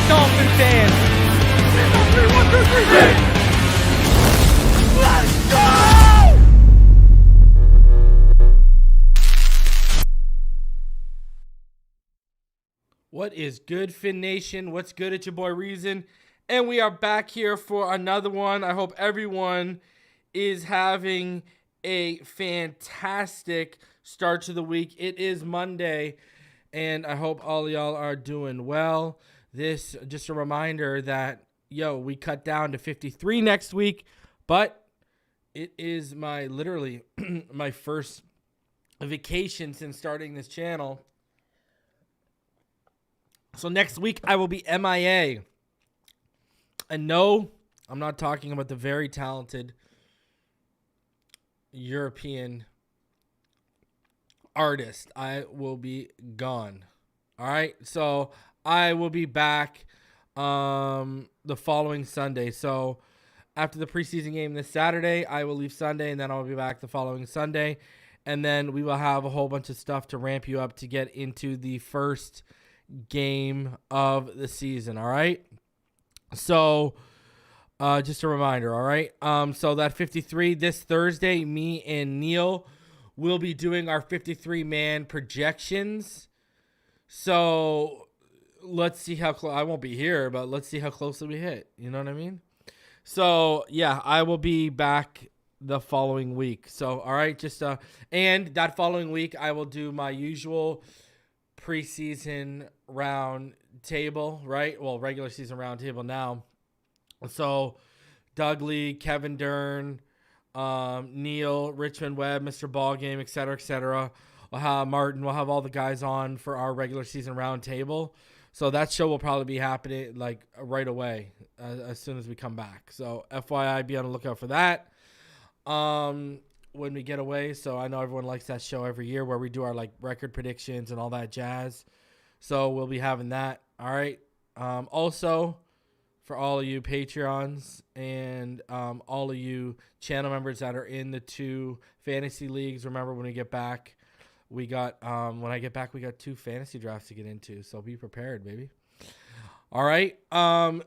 Dolphin fans. Let's go! What is good, Fin Nation? What's good? It's your boy Reason, and we are back here for another one. I hope everyone is having a fantastic start to the week. It is Monday, and I hope all of y'all are doing well. This, just a reminder that, we cut down to 53 next week, but it is literally my first vacation since starting this channel. So next week I will be MIA. And no, I'm not talking about the very talented European artist. I will be gone. All right. So I will be back the following Sunday. So after the preseason game this Saturday, I will leave Sunday, and then I'll be back the following Sunday. And then we will have a whole bunch of stuff to ramp you up to get into the first game of the season. All right. So just a reminder. All right. So that 53 this Thursday, me and Neil will be doing our 53-man projections. So let's see how close. I won't be here, but let's see how closely we hit. You know what I mean? So, yeah, I will be back the following week. So, all right, and that following week, I will do my usual preseason round table, right? Well, regular season round table now. So, Doug Lee, Kevin Dern, Neil, Richmond Webb, Mr. Ballgame, et cetera, et cetera. We'll have Martin. We'll have all the guys on for our regular season round table. So that show will probably be happening like right away as soon as we come back. So FYI, be on the lookout for that when we get away. So I know everyone likes that show every year where we do our like record predictions and all that jazz. So we'll be having that. All right. Also, for all of you Patreons and all of you channel members that are in the 2 fantasy leagues, remember when we get back, we got when I get back, we got 2 fantasy drafts to get into. So be prepared, baby. All right. On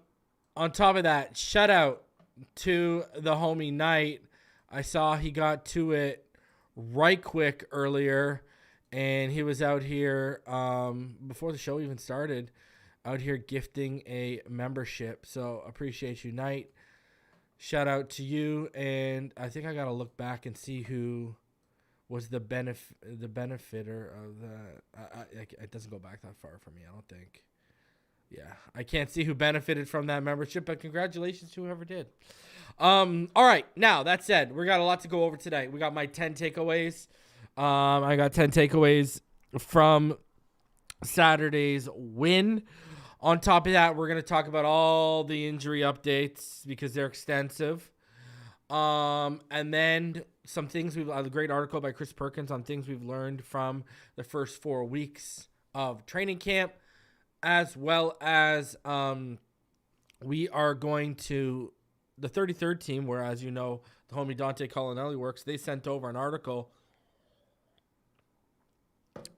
top of that, shout out to the homie Knight. I saw he got to it right quick earlier, and he was out here before the show even started, out here gifting a membership. So appreciate you, Knight. Shout out to you. And I think I got to look back and see who was the benefiter of that. It doesn't go back that far for me, I don't think. Yeah, I can't see who benefited from that membership, but congratulations to whoever did. All right, now, that said, we got a lot to go over today. We got my 10 takeaways. I got 10 takeaways from Saturday's win. On top of that, we're going to talk about all the injury updates because they're extensive. And then some things a great article by Chris Perkins on things we've learned from the first 4 weeks of training camp, as well as we are going to the 33rd team, where, as you know, the homie Dante Colinelli works. They sent over an article.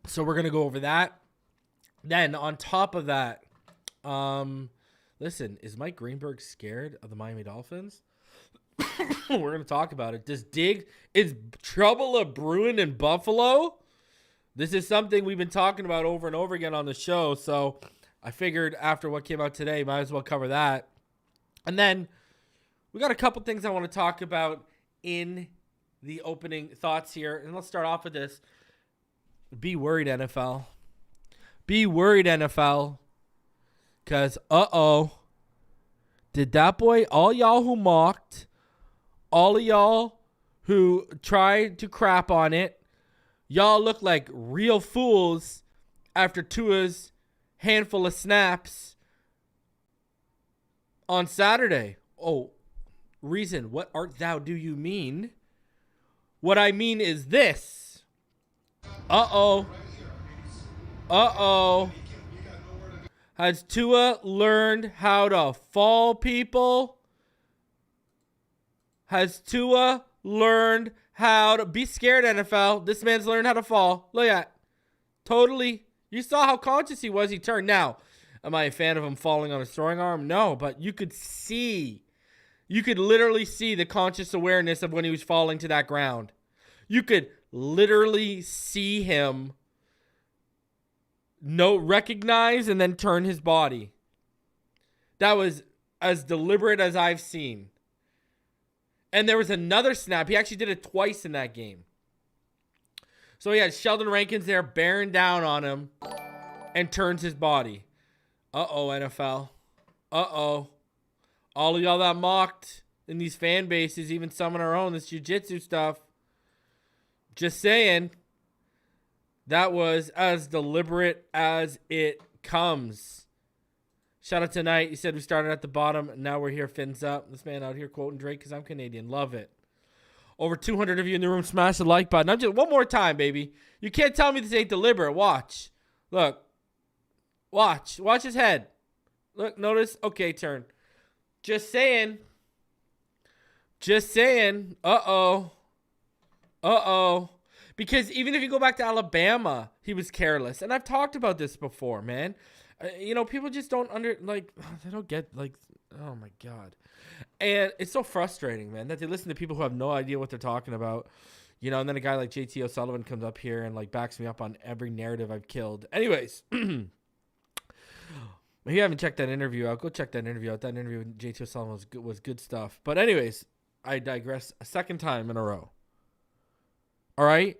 So we're going to go over that. Then on top of that, listen, is Mike Greenberg scared of the Miami Dolphins? We're going to talk about it. Is trouble a brewing in Buffalo? This is something we've been talking about over and over again on the show. So I figured after what came out today, might as well cover that. And then we got a couple things I want to talk about in the opening thoughts here. And let's start off with this. Be worried, NFL. Be worried, NFL. Because, did that boy, all y'all who mocked, all of y'all who tried to crap on it, y'all look like real fools after Tua's handful of snaps on Saturday. Oh, reason, what art thou do you mean? What I mean is this. Has Tua learned how to fall, people? Has Tua learned how to be scared, NFL? This man's learned how to fall. Look at that. Totally. You saw how conscious he was. He turned. Now, am I a fan of him falling on his throwing arm? No, but you could literally see the conscious awareness of when he was falling to that ground. You could literally see him recognize and then turn his body. That was as deliberate as I've seen. And there was another snap. He actually did it twice in that game. So he had Sheldon Rankins there bearing down on him and turns his body. NFL. All of y'all that mocked in these fan bases, even some on our own, this jiu-jitsu stuff. Just saying. That was as deliberate as it comes. Shout out to Knight. He said we started at the bottom. Now we're here, fins up. This man out here quoting Drake because I'm Canadian. Love it. Over 200 of you in the room, smash the like button. I'm just one more time, baby. You can't tell me this ain't deliberate. Watch. Look. Watch. Watch his head. Look, notice. Okay, turn. Just saying. Just saying. Because even if you go back to Alabama, he was careless. And I've talked about this before, man. People just don't they don't get, oh my God. And it's so frustrating, man, that they listen to people who have no idea what they're talking about. And then a guy like JT O'Sullivan comes up here and backs me up on every narrative I've killed. Anyways, if you haven't checked that interview out, go check that interview out. That interview with JT O'Sullivan was good stuff. But anyways, I digress a second time in a row. All right?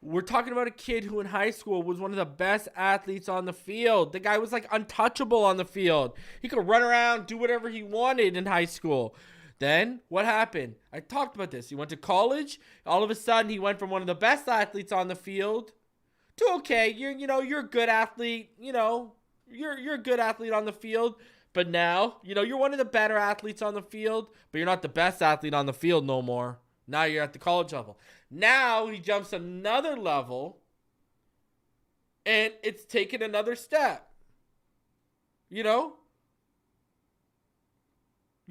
We're talking about a kid who in high school was one of the best athletes on the field. The guy was like untouchable on the field. He could run around, do whatever he wanted in high school. Then what happened? I talked about this. He went to college. All of a sudden, he went from one of the best athletes on the field to okay, you're a good athlete. You're a good athlete on the field. But now, you're one of the better athletes on the field, but you're not the best athlete on the field no more. Now you're at the college level. Now he jumps another level, and it's taken another step. You've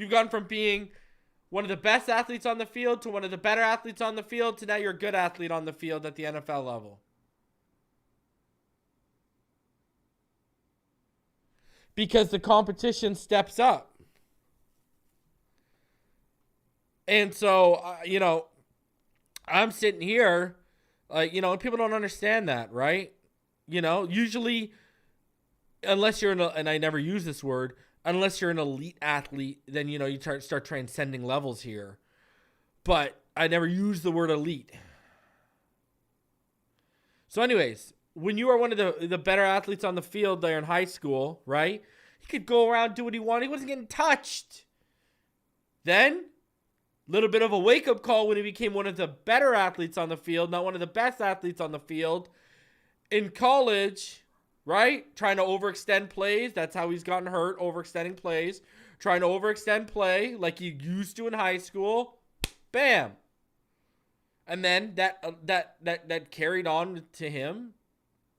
gone from being one of the best athletes on the field to one of the better athletes on the field to now you're a good athlete on the field at the NFL level. Because the competition steps up. And so, I'm sitting here, and people don't understand that, right? Usually, unless you're and I never use this word, unless you're an elite athlete, then, you start transcending levels here. But I never use the word elite. So anyways, when you are one of the better athletes on the field there in high school, right? He could go around, do what he wanted. He wasn't getting touched. Then, little bit of a wake-up call when he became one of the better athletes on the field, not one of the best athletes on the field. In college, right? Trying to overextend plays. That's how he's gotten hurt, overextending plays. Trying to overextend play like he used to in high school. Bam. And then that carried on to him,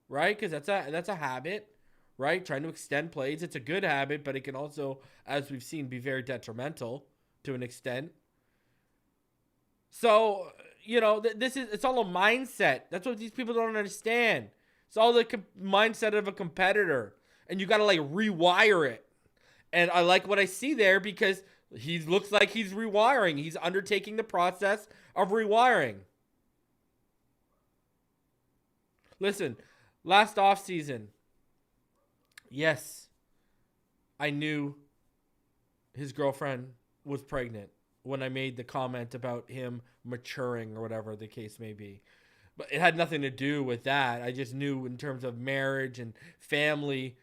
right? Because that's a habit, right? Trying to extend plays. It's a good habit, but it can also, as we've seen, be very detrimental to an extent. So, it's all a mindset. That's what these people don't understand. It's all the mindset of a competitor. And you got to rewire it. And I like what I see there because he looks like he's rewiring. He's undertaking the process of rewiring. Listen, last offseason, yes, I knew his girlfriend was pregnant when I made the comment about him maturing or whatever the case may be. But it had nothing to do with that. I just knew in terms of marriage and family,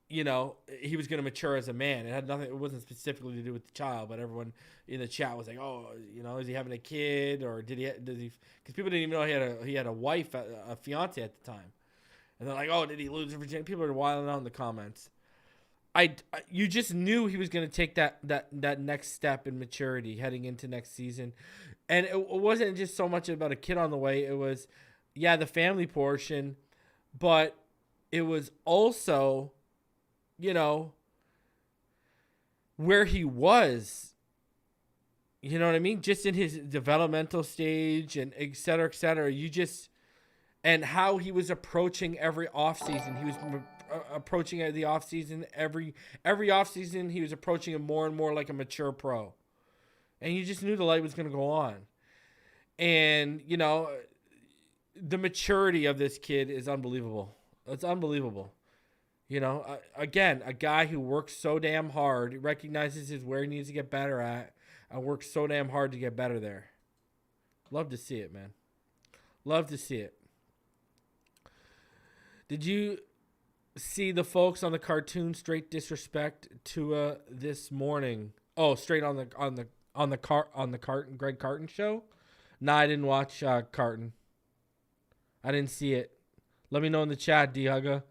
he was going to mature as a man. It wasn't specifically to do with the child, but everyone in the chat was like, oh, is he having a kid or does he, because people didn't even know he had a wife, a fiance at the time. And they're like, oh, did he lose his virginity? People are wilding out in the comments. You just knew he was going to take that next step in maturity heading into next season. And it wasn't just so much about a kid on the way. It was, the family portion, but it was also, where he was, you know what I mean? Just in his developmental stage and et cetera, and how he was approaching every offseason. He was approaching the offseason. Every offseason, he was approaching it more and more like a mature pro. And you just knew the light was going to go on. And, the maturity of this kid is unbelievable. It's unbelievable. Again, a guy who works so damn hard, recognizes where he needs to get better at, and works so damn hard to get better there. Love to see it, man. Love to see it. Did you see the folks on the cartoon straight disrespect Tua this morning? Oh, straight on the Carton Greg Carton show? Nah, I didn't watch Carton. I didn't see it. Let me know in the chat, D-Hugga.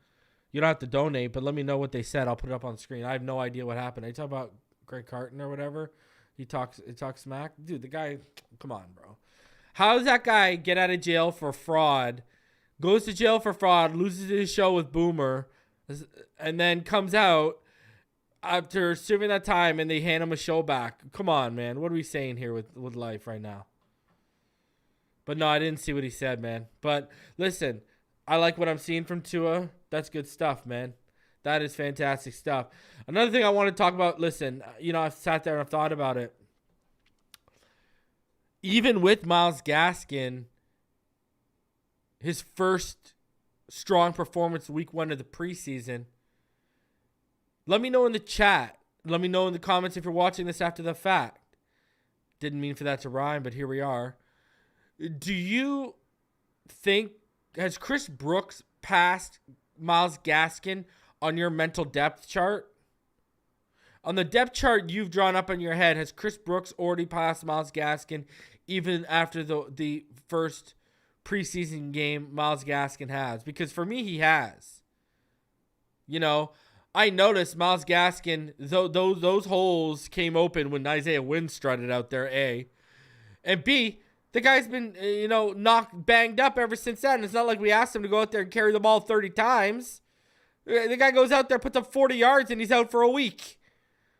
You don't have to donate, but let me know what they said. I'll put it up on screen. I have no idea what happened. Are you talking about Greg Carton or whatever? He talks smack? Dude, the guy, come on, bro. How does that guy get out of jail for fraud, goes to jail for fraud, loses his show with Boomer, and then comes out after serving that time and they hand him a show back? Come on, man. What are we saying here with life right now? But no, I didn't see what he said, man. But listen, I like what I'm seeing from Tua. That's good stuff, man. That is fantastic stuff. Another thing I want to talk about, listen, I've sat there and I've thought about it. Even with Myles Gaskin, his first strong performance week 1 of the preseason, let me know in the chat. Let me know in the comments if you're watching this after the fact. Didn't mean for that to rhyme, but here we are. Do you think, has Chris Brooks passed Myles Gaskin on your mental depth chart? On the depth chart you've drawn up in your head, has Chris Brooks already passed Myles Gaskin even after the first preseason game Myles Gaskin has? Because for me, he has. You know, I noticed Myles Gaskin, those holes came open when Isaiah Wynn strutted out there, A. And B, the guy's been, banged up ever since then. It's not like we asked him to go out there and carry the ball 30 times. The guy goes out there, puts up 40 yards, and he's out for a week.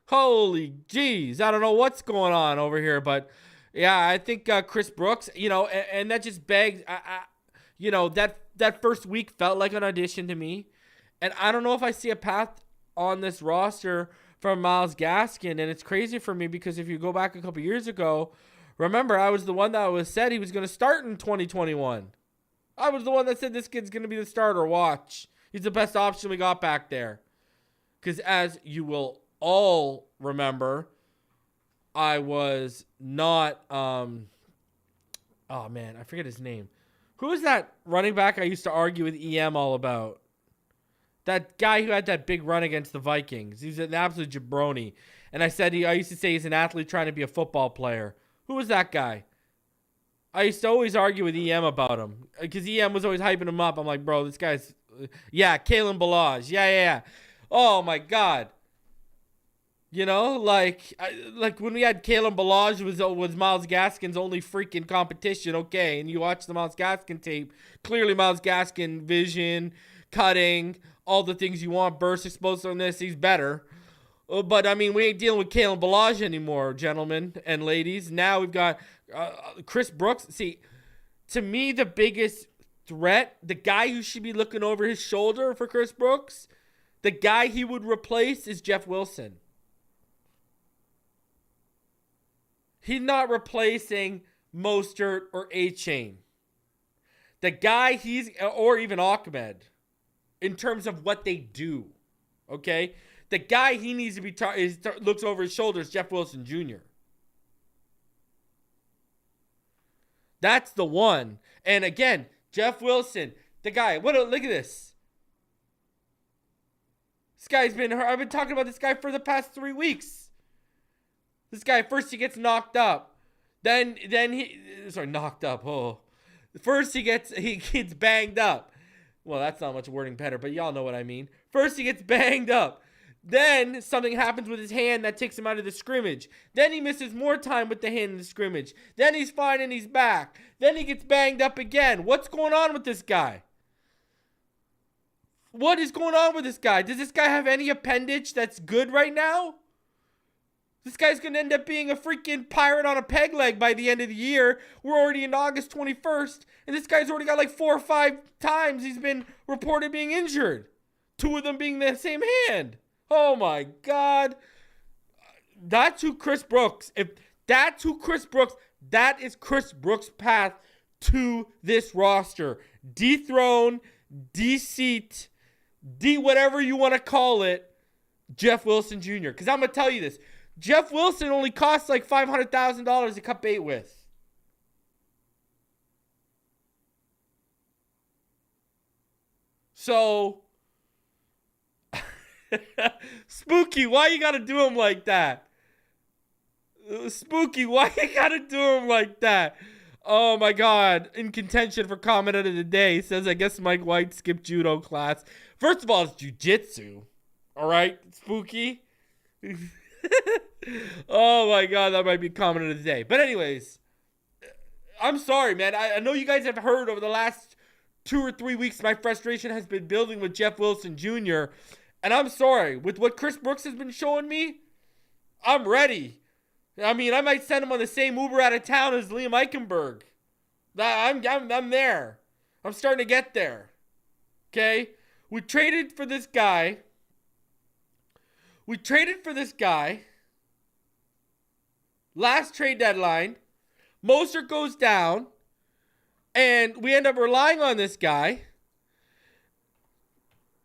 Holy jeez. I don't know what's going on over here, but yeah, I think Chris Brooks, and that just begs, that first week felt like an audition to me. And I don't know if I see a path on this roster from Myles Gaskin, and it's crazy for me because if you go back a couple years ago, remember, I was the one that was said he was going to start in 2021. I was the one that said this kid's going to be the starter. Watch. He's the best option we got back there. Because as you will all remember, I was not, oh man, I forget his name. Who was that running back I used to argue with EM all about? That guy who had that big run against the Vikings. He's an absolute jabroni. And I used to say he's an athlete trying to be a football player. Who was that guy? I used to always argue with EM about him. Because EM was always hyping him up. I'm like, bro, this guy's... Yeah, Kalen Ballage. Yeah. Oh, my God. Like when we had Kalen Ballage was Myles Gaskin's only freaking competition. Okay, and you watch the Myles Gaskin tape. Clearly, Myles Gaskin, vision, cutting, all the things you want, burst, explosiveness, he's better. But, I mean, we ain't dealing with Kalen Ballage anymore, gentlemen and ladies. Now we've got Chris Brooks. See, to me, the biggest threat, the guy who should be looking over his shoulder for Chris Brooks, the guy he would replace is Jeff Wilson. He's not replacing Mostert or Achane. The guy or even Ahmed, in terms of what they do, okay? The guy he needs to be looks over his shoulders, Jeff Wilson Jr. That's the one. And again, Jeff Wilson, the guy. Look at this. This guy's I've been talking about this guy for the past 3 weeks. This guy, first he gets knocked up. Knocked up. Oh. First he gets banged up. Well, that's not much wording better, but y'all know what I mean. First he gets banged up. Then something happens with his hand that takes him out of the scrimmage. Then he misses more time with the hand in the scrimmage. Then he's fine and he's back. Then he gets banged up again. What's going on with this guy? What is going on with this guy? Does this guy have any appendage that's good right now? This guy's going to end up being a freaking pirate on a peg leg by the end of the year. We're already in August 21st, and this guy's already got like 4 or 5 times he's been reported being injured. 2 of them being the same hand. Oh, my God. That's who Chris Brooks. If that's who Chris Brooks, that is Chris Brooks' path to this roster. Dethrone, de-seat, whatever you want to call it, Jeff Wilson Jr. Because I'm going to tell you this. Jeff Wilson only costs like $500,000 to cut bait with. So, Spooky, why you gotta do him like that? Spooky, why you gotta do him like that? Oh my God, in contention for comment of the day, says, I guess Mike White skipped judo class. First of all, it's jiu-jitsu. All right, Spooky? Oh my God, that might be comment of the day. But anyways, I'm sorry, man. I know you guys have heard over the last 2 or 3 weeks my frustration has been building with Jeff Wilson Jr. And I'm sorry. With what Chris Brooks has been showing me, I'm ready. I mean, I might send him on the same Uber out of town as Liam Eichenberg. I'm there. I'm starting to get there. Okay? We traded for this guy. Last trade deadline. Mostert goes down. And we end up relying on this guy.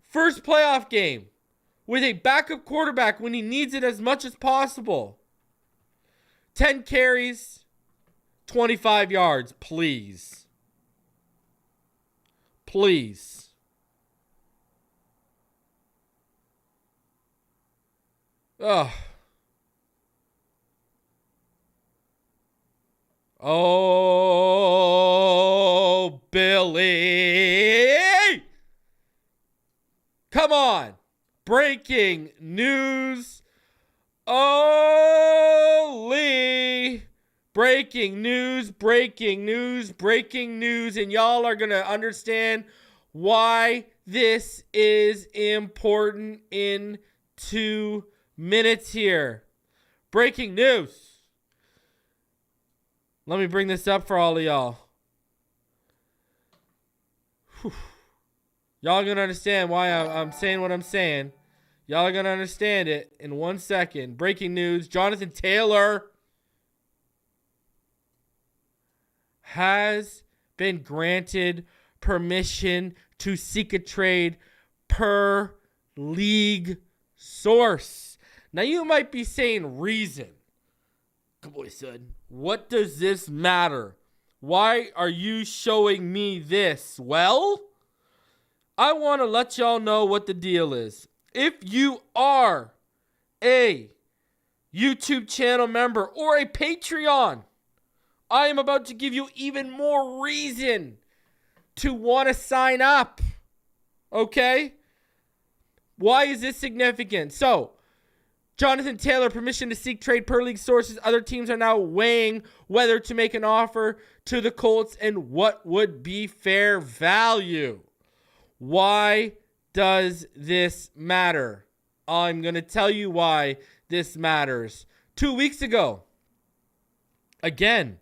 First playoff game. With a backup quarterback when he needs it as much as possible. 10 carries, 25 yards, please. Please. Ugh. Oh, Billy. Come on. Breaking news. Holy. Breaking news, breaking news, breaking news. And y'all are going to understand why this is important in 2 minutes here. Breaking news. Let me bring this up for all of y'all. Whew. Y'all are going to understand why I'm saying what I'm saying. Y'all are going to understand it in 1 second. Breaking news. Jonathan Taylor has been granted permission to seek a trade per league source. Now you might be saying reason. Come on, son. What does this matter? Why are you showing me this? Well, I want to let y'all know what the deal is. If you are a YouTube channel member or a Patreon, I am about to give you even more reason to want to sign up. Okay? Why is this significant? So, Jonathan Taylor, permission to seek trade per league sources. Other teams are now weighing whether to make an offer to the Colts and what would be fair value. Why does this matter? I'm going to tell you why this matters. 2 weeks ago, again,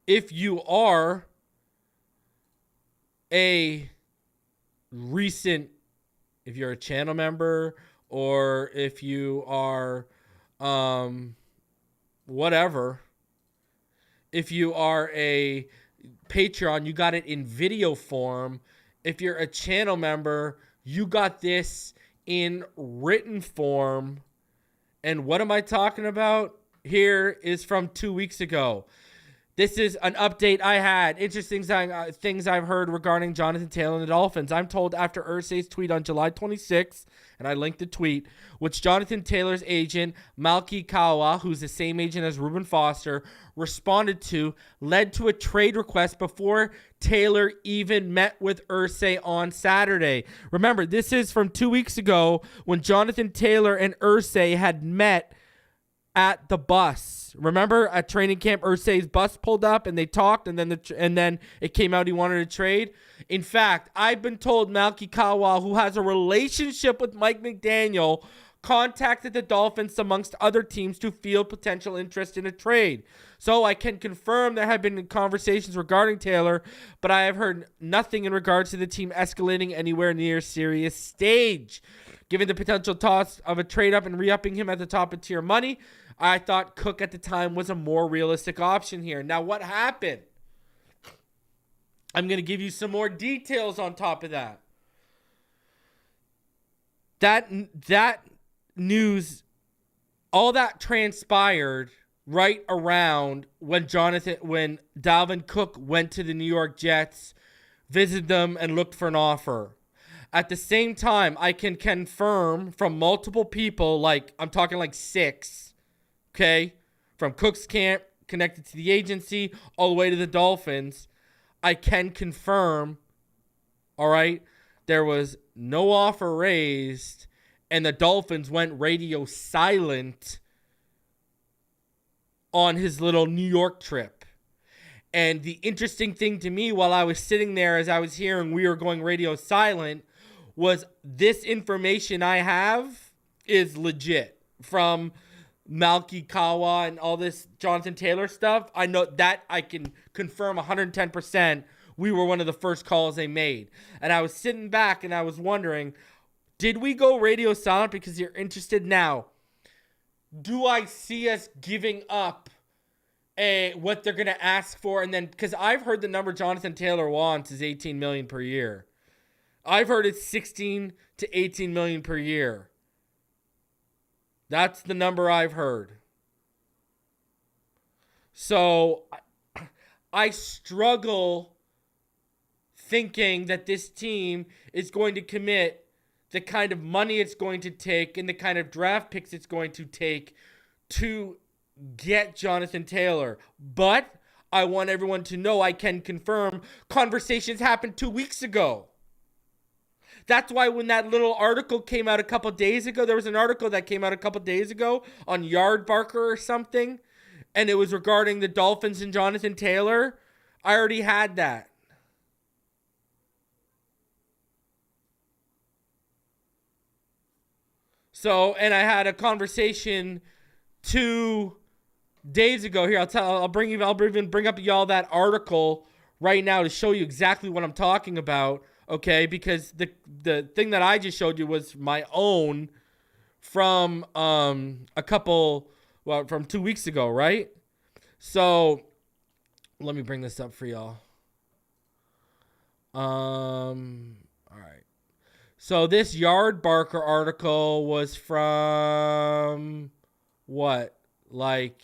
if you are a if you're a channel member, or if you are, whatever, if you are a Patreon, you got it in video form. If you're a channel member, you got this in written form. And what am I talking about? Here is from 2 weeks ago. This is an update I had. Interesting things I've heard regarding Jonathan Taylor and the Dolphins. I'm told after Irsay's tweet on July 26th, and I linked the tweet, which Jonathan Taylor's agent, Malky Kawa, who's the same agent as Reuben Foster, responded to, led to a trade request before Taylor even met with Irsay on Saturday. Remember, this is from 2 weeks ago when Jonathan Taylor and Irsay had met at the bus. Remember at training camp, Irsay's bus pulled up and they talked, and then it came out he wanted to trade. In fact, I've been told Malky Kawa, who has a relationship with Mike McDaniel, contacted the Dolphins amongst other teams to field potential interest in a trade. So I can confirm there have been conversations regarding Taylor, but I have heard nothing in regards to the team escalating anywhere near serious stage. Given the potential toss of a trade up and re-upping him at the top of tier money, I thought Cook at the time was a more realistic option here. Now, what happened? I'm going to give you some more details on top of that. That news, all that transpired right around when Dalvin Cook went to the New York Jets, visited them, and looked for an offer. At the same time, I can confirm from multiple people, I'm talking like 6, okay, from Cook's camp, connected to the agency, all the way to the Dolphins, I can confirm, all right, there was no offer raised, and the Dolphins went radio silent on his little New York trip. And the interesting thing to me while I was sitting there as I was hearing we were going radio silent was this information I have is legit from Malky Kawa and all this Jonathan Taylor stuff. I know that I can confirm 110% we were one of the first calls they made. And I was sitting back and I was wondering, did we go radio silent because you're interested now? Do I see us giving up what they're going to ask for? And then, because I've heard the number Jonathan Taylor wants is $18 million per year. I've heard it's $16 to $18 million per year. That's the number I've heard. So I struggle thinking that this team is going to commit the kind of money it's going to take and the kind of draft picks it's going to take to get Jonathan Taylor. But I want everyone to know, I can confirm, conversations happened 2 weeks ago. That's why when that little article came out a couple days ago, there was an article that came out a couple days ago on Yardbarker or something, and it was regarding the Dolphins and Jonathan Taylor. I already had that. So, and I had a conversation 2 days ago. Here, I'll even bring up y'all that article right now to show you exactly what I'm talking about. Okay, because the thing that I just showed you was my own from from 2 weeks ago, right? So let me bring this up for y'all. All right. So this Yardbarker article was from what? Like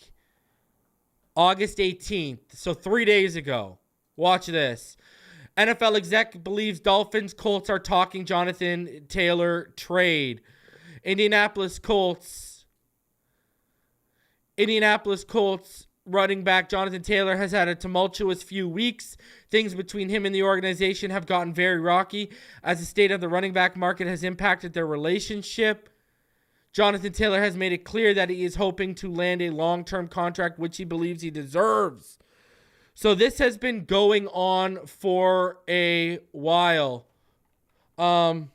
August 18th. So 3 days ago. Watch this. NFL exec believes Dolphins Colts are talking Jonathan Taylor trade. Indianapolis Colts running back Jonathan Taylor has had a tumultuous few weeks. Things between him and the organization have gotten very rocky as the state of the running back market has impacted their relationship. Jonathan Taylor has made it clear that he is hoping to land a long-term contract, which he believes he deserves. So this has been going on for a while. I'm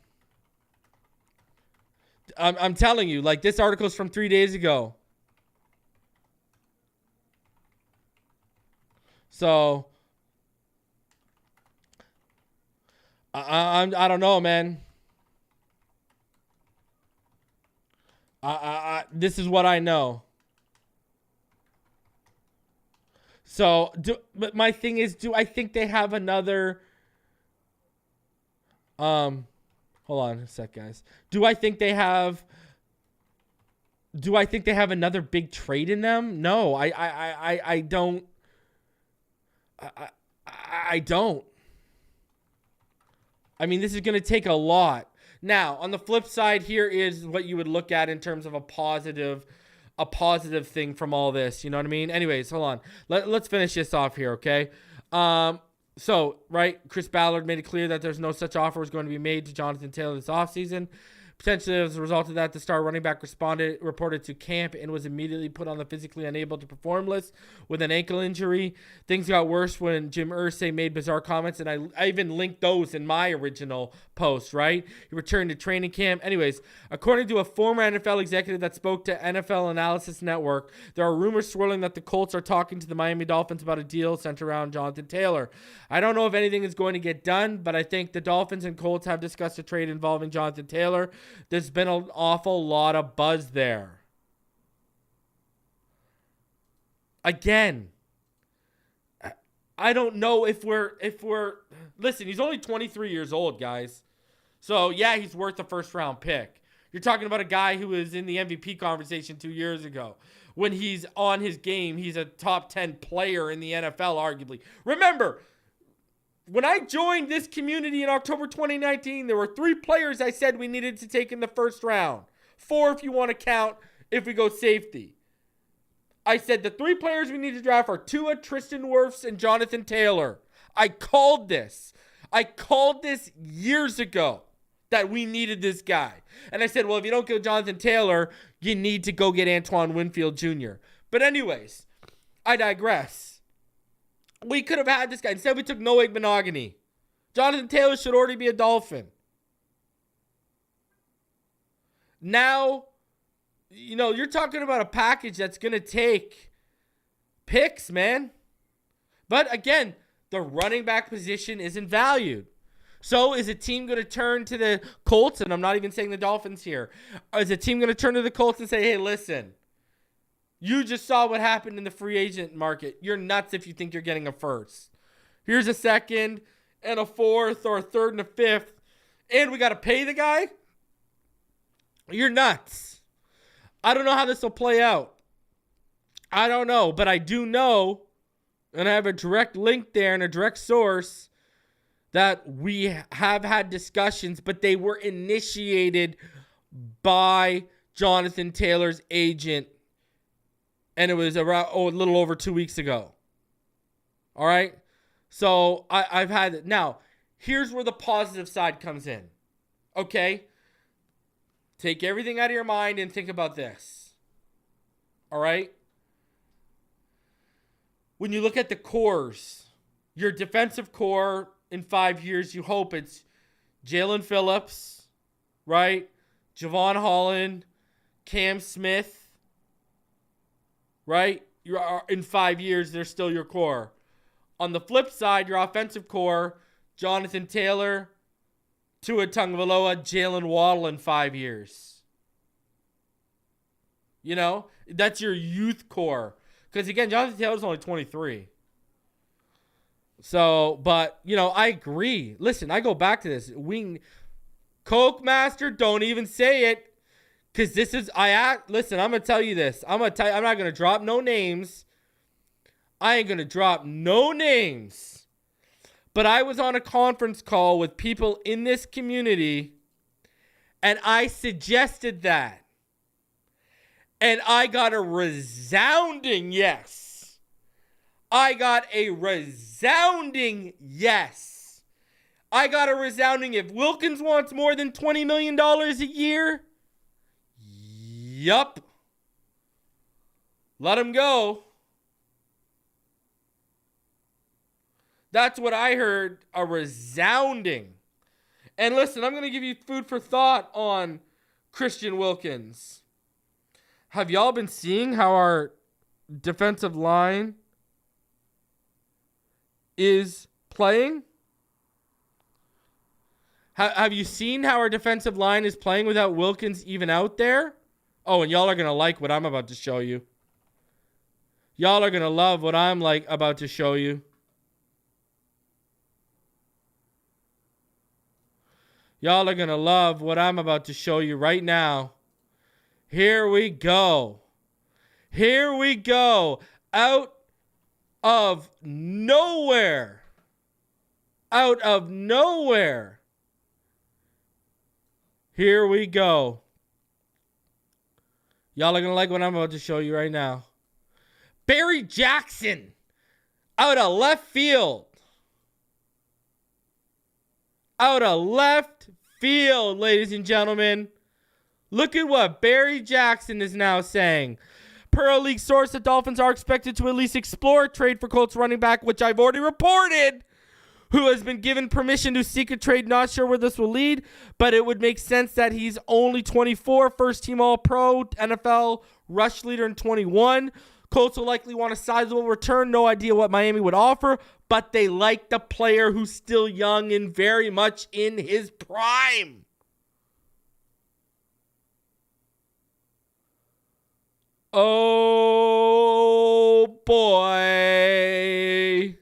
telling you, like, this article is from 3 days ago. So I don't know, man. This is what I know. So, but my thing is, do I think they have another? Hold on a sec, guys. Do I think they have another big trade in them? No, I don't. I don't. I mean, this is going to take a lot. Now, on the flip side, here is what you would look at in terms of a positive thing from all this. You know what I mean? Anyways, hold on. Let's finish this off here, okay? So, right, Chris Ballard made it clear that there's no such offer was going to be made to Jonathan Taylor this offseason. Potentially as a result of that, the star running back reported to camp and was immediately put on the physically unable to perform list with an ankle injury. Things got worse when Jim Irsay made bizarre comments, and I even linked those in my original post, right? He returned to training camp. Anyways, according to a former NFL executive that spoke to NFL Analysis Network, there are rumors swirling that the Colts are talking to the Miami Dolphins about a deal centered around Jonathan Taylor. I don't know if anything is going to get done, but I think the Dolphins and Colts have discussed a trade involving Jonathan Taylor. There's been an awful lot of buzz there. Again, I don't know if we're listen, he's only 23 years old, guys. So, yeah, he's worth a first-round pick. You're talking about a guy who was in the MVP conversation 2 years ago. When he's on his game, he's a top 10 player in the NFL, arguably. Remember, when I joined this community in October 2019, there were 3 players I said we needed to take in the first round. 4 if you want to count if we go safety. I said the 3 players we need to draft are Tua, Tristan Wirfs, and Jonathan Taylor. I called this. Years ago that we needed this guy. And I said, well, if you don't go Jonathan Taylor, you need to go get Antoine Winfield Jr. But anyways, I digress. We could have had this guy. Instead, we took Noah Monogany. Jonathan Taylor should already be a Dolphin. Now, you know, you're talking about a package that's going to take picks, man. But again, the running back position isn't valued. So is a team going to turn to the Colts? And I'm not even saying the Dolphins here. Is a team going to turn to the Colts and say, hey, listen, you just saw what happened in the free agent market. You're nuts if you think you're getting a first. Here's a second and a fourth or a third and a fifth. And we got to pay the guy? You're nuts. I don't know how this will play out. I don't know, but I do know, and I have a direct link there and a direct source, that we have had discussions, but they were initiated by Jonathan Taylor's agent, and it was around a little over 2 weeks ago. All right? So I've had it. Now, here's where the positive side comes in. Okay? Take everything out of your mind and think about this. All right? When you look at the cores, your defensive core in 5 years, you hope it's Jalen Phillips, right? Javon Holland, Cam Smith, right? In 5 years, they're still your core. On the flip side, your offensive core, Jonathan Taylor, Tua Tagovailoa, Jalen Waddle in 5 years. You know, that's your youth core. Because, again, Jonathan Taylor's only 23. So, but, you know, I agree. Listen, I go back to this. Coke Master, don't even say it. Because this is, listen, I'm going to tell you this. I'm not going to drop no names. I ain't going to drop no names. But I was on a conference call with people in this community, and I suggested that. And I got a resounding yes. I got a resounding yes. I got a resounding if Wilkins wants more than $20 million a year, yup. Let him go. That's what I heard, a resounding. And listen, I'm going to give you food for thought on Christian Wilkins. Have y'all been seeing how our defensive line is playing? Have you seen how our defensive line is playing without Wilkins even out there? Oh, and y'all are going to like what I'm about to show you. Y'all are going to love what I'm about to show you. Y'all are going to love what I'm about to show you right now. Here we go. Here we go. Out of nowhere. Out of nowhere. Here we go. Y'all are going to like what I'm about to show you right now. Barry Jackson. Out of left field. Out of left field, ladies and gentlemen. Look at what Barry Jackson is now saying. Per a league source, the Dolphins are expected to at least explore a trade for Colts running back, which I've already reported, who has been given permission to seek a trade. Not sure where this will lead, but it would make sense that he's only 24, first-team All-Pro, NFL rush leader in 21. Colts will likely want a sizable return. No idea what Miami would offer, but they like the player who's still young and very much in his prime. Oh, boy.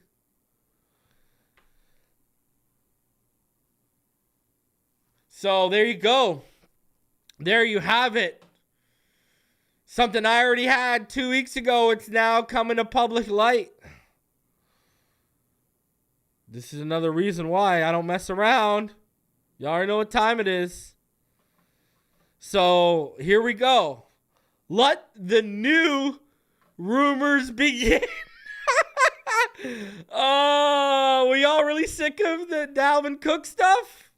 So there you go. There you have it. Something I already had 2 weeks ago. It's now coming to public light. This is another reason why I don't mess around. Y'all already know what time it is. So here we go. Let the new rumors begin. Oh, we all really sick of the Dalvin Cook stuff?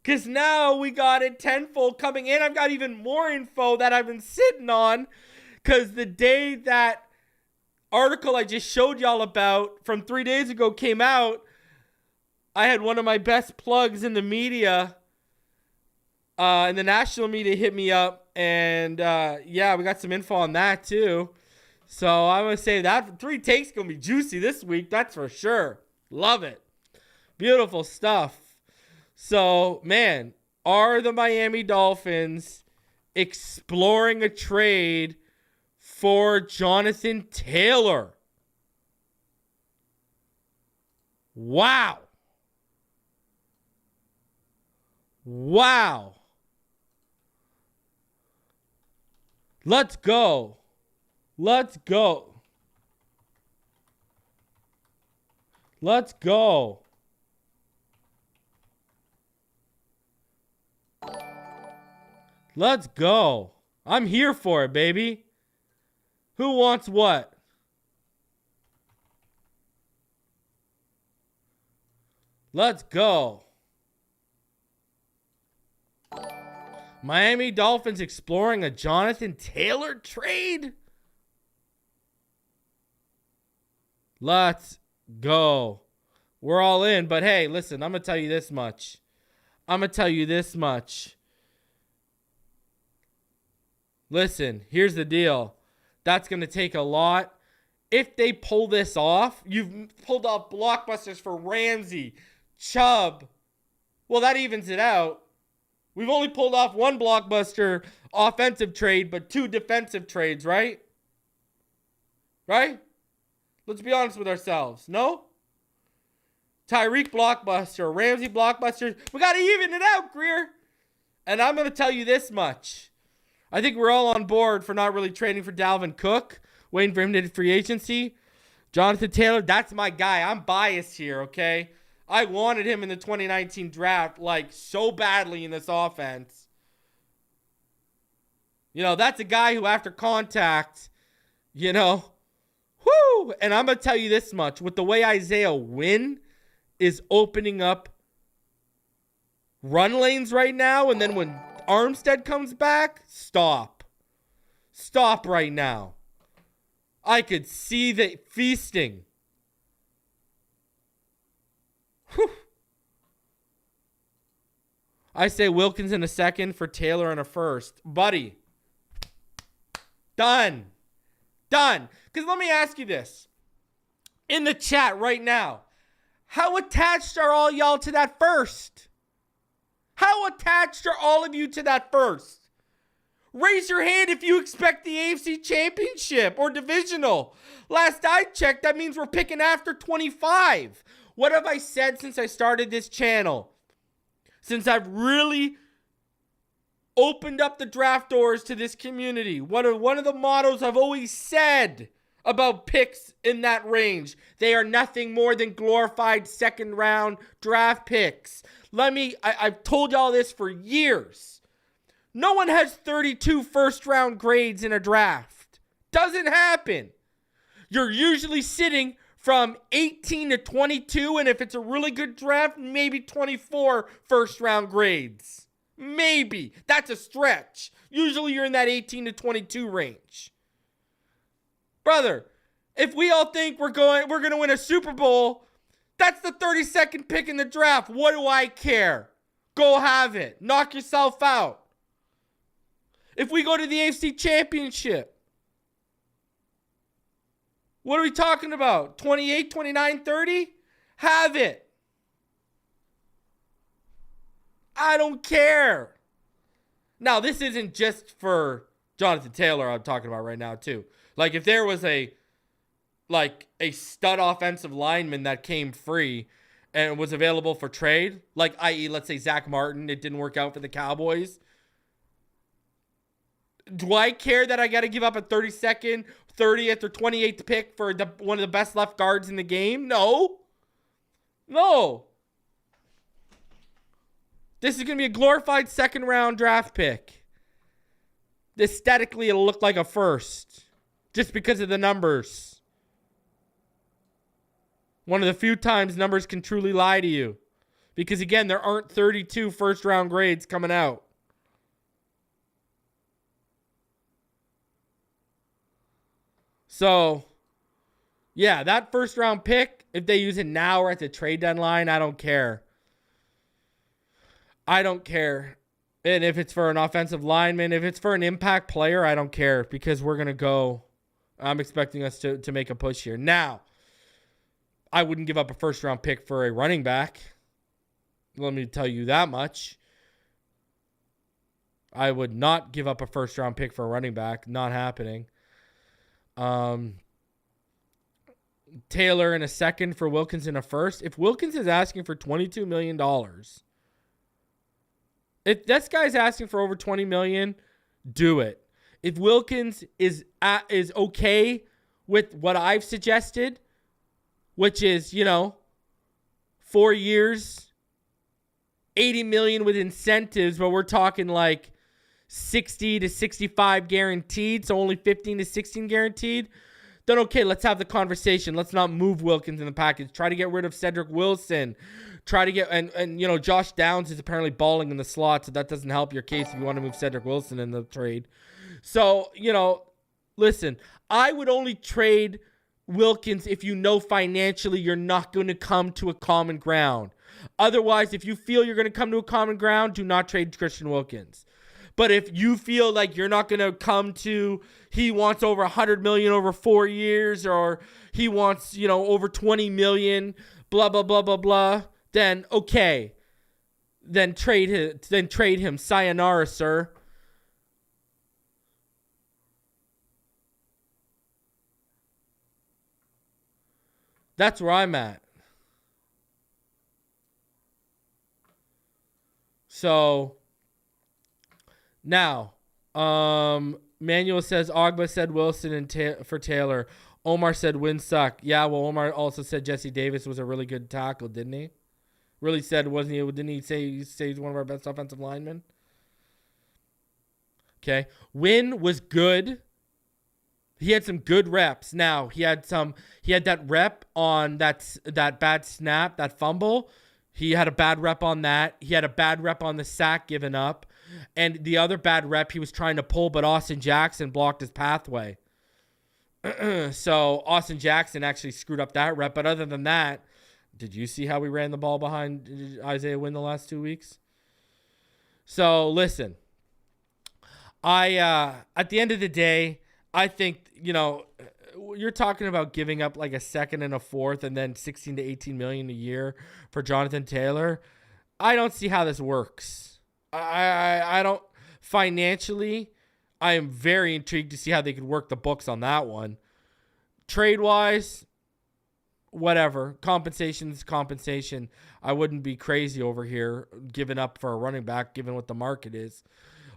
Because now we got it tenfold coming in. I've got even more info that I've been sitting on. Because the day that article I just showed y'all about from 3 days ago came out, I had one of my best plugs in the media, in the national media, hit me up. And, yeah, we got some info on that, too. So I'm going to say that 3 takes going to be juicy this week. That's for sure. Love it. Beautiful stuff. So, man, are the Miami Dolphins exploring a trade for Jonathan Taylor? Wow. Wow. Let's go. Let's go. Let's go. Let's go. I'm here for it, baby. Who wants what? Let's go. Miami Dolphins exploring a Jonathan Taylor trade? Let's go. We're all in. But hey, listen, I'm going to tell you this much. Listen, here's the deal. That's going to take a lot. If they pull this off, you've pulled off blockbusters for Ramsey, Chubb. Well, that evens it out. We've only pulled off one blockbuster offensive trade, but two defensive trades, right? Right? Let's be honest with ourselves. No? Tyreek blockbuster, Ramsey blockbuster. We got to even it out, Greer. And I'm going to tell you this much. I think we're all on board for not really trading for Dalvin Cook, waiting for him to hit free agency. Jonathan Taylor, that's my guy. I'm biased here, okay? I wanted him in the 2019 draft, like, so badly in this offense. You know, that's a guy who, after contact, you know, whoo! And I'm going to tell you this much. With the way Isaiah Wynn is opening up run lanes right now, and then when Armstead comes back, stop. Stop right now. I could see the feasting. Whew. I say Wilkins in a second for Taylor in a first. Buddy. Done. Because let me ask you this. In the chat right now, how attached are all y'all to that first? How attached are all of you to that first? Raise your hand if you expect the AFC Championship or Divisional. Last I checked, that means we're picking after 25. What have I said since I started this channel? Since I've really opened up the draft doors to this community. One of the mottos I've always said about picks in that range. They are nothing more than glorified second round draft picks. I've told y'all this for years. No one has 32 first round grades in a draft. Doesn't happen. You're usually sitting from 18 to 22, and if it's a really good draft, maybe 24 first round grades. Maybe. That's a stretch. Usually you're in that 18 to 22 range. Brother, if we all think we're going to win a Super Bowl, that's the 32nd pick in the draft. What do I care? Go have it. Knock yourself out. If we go to the AFC Championship, what are we talking about? 28, 29, 30? Have it. I don't care. Now, this isn't just for Jonathan Taylor I'm talking about right now, too. Like, if there was a stud offensive lineman that came free and was available for trade, like, i.e., let's say Zach Martin, it didn't work out for the Cowboys. Do I care that I got to give up a 32nd, 30th, or 28th pick for one of the best left guards in the game? No. This is going to be a glorified second round draft pick. Aesthetically, it'll look like a first just because of the numbers. One of the few times numbers can truly lie to you. Because, again, there aren't 32 first round grades coming out. So, yeah, that first round pick, if they use it now or at the trade deadline, I don't care. And if it's for an offensive lineman, if it's for an impact player, I don't care because we're going to go. I'm expecting us to make a push here. Now, I wouldn't give up a first round pick for a running back. Let me tell you that much. I would not give up a first round pick for a running back. Not happening. Taylor in a second for Wilkins in a first. If Wilkins is asking for $22 million, if this guy's asking for over $20 million, do it. If Wilkins is okay with what I've suggested, which is, 4 years, $80 million with incentives, but we're talking like 60 to 65 guaranteed, so only 15 to 16 guaranteed, then okay, let's have the conversation. Let's not move Wilkins in the package. Try to get rid of Cedric Wilson. Try to get, and Josh Downs is apparently balling in the slot, so that doesn't help your case if you want to move Cedric Wilson in the trade. So, listen, I would only trade Wilkins if you know financially you're not going to come to a common ground. Otherwise, if you feel you're going to come to a common ground, do not trade Christian Wilkins. But if you feel like you're not going to come to, he wants over $100 million over 4 years, or he wants, over $20 million, blah, blah, blah, blah, blah, then okay. Then trade him. Sayonara, sir. That's where I'm at. So now, Manuel says Ogba said Wilson and for Taylor. Omar said wins suck. Yeah, well, Omar also said Jesse Davis was a really good tackle, didn't he? Really said, wasn't he? Didn't he say he's one of our best offensive linemen? Okay. Wynn was good. He had some good reps. Now, he had that rep on that bad snap, that fumble. He had a bad rep on that. He had a bad rep on the sack given up. And the other bad rep he was trying to pull, but Austin Jackson blocked his pathway. So Austin Jackson actually screwed up that rep. But other than that, did you see how we ran the ball behind Isaiah Wynn the last 2 weeks? So listen, at the end of the day, I think, you're talking about giving up like a second and a fourth and then 16 to 18 million a year for Jonathan Taylor. I don't see how this works. I don't financially. I am very intrigued to see how they could work the books on that one. Trade wise, whatever. Compensation is compensation. I wouldn't be crazy over here giving up for a running back given what the market is.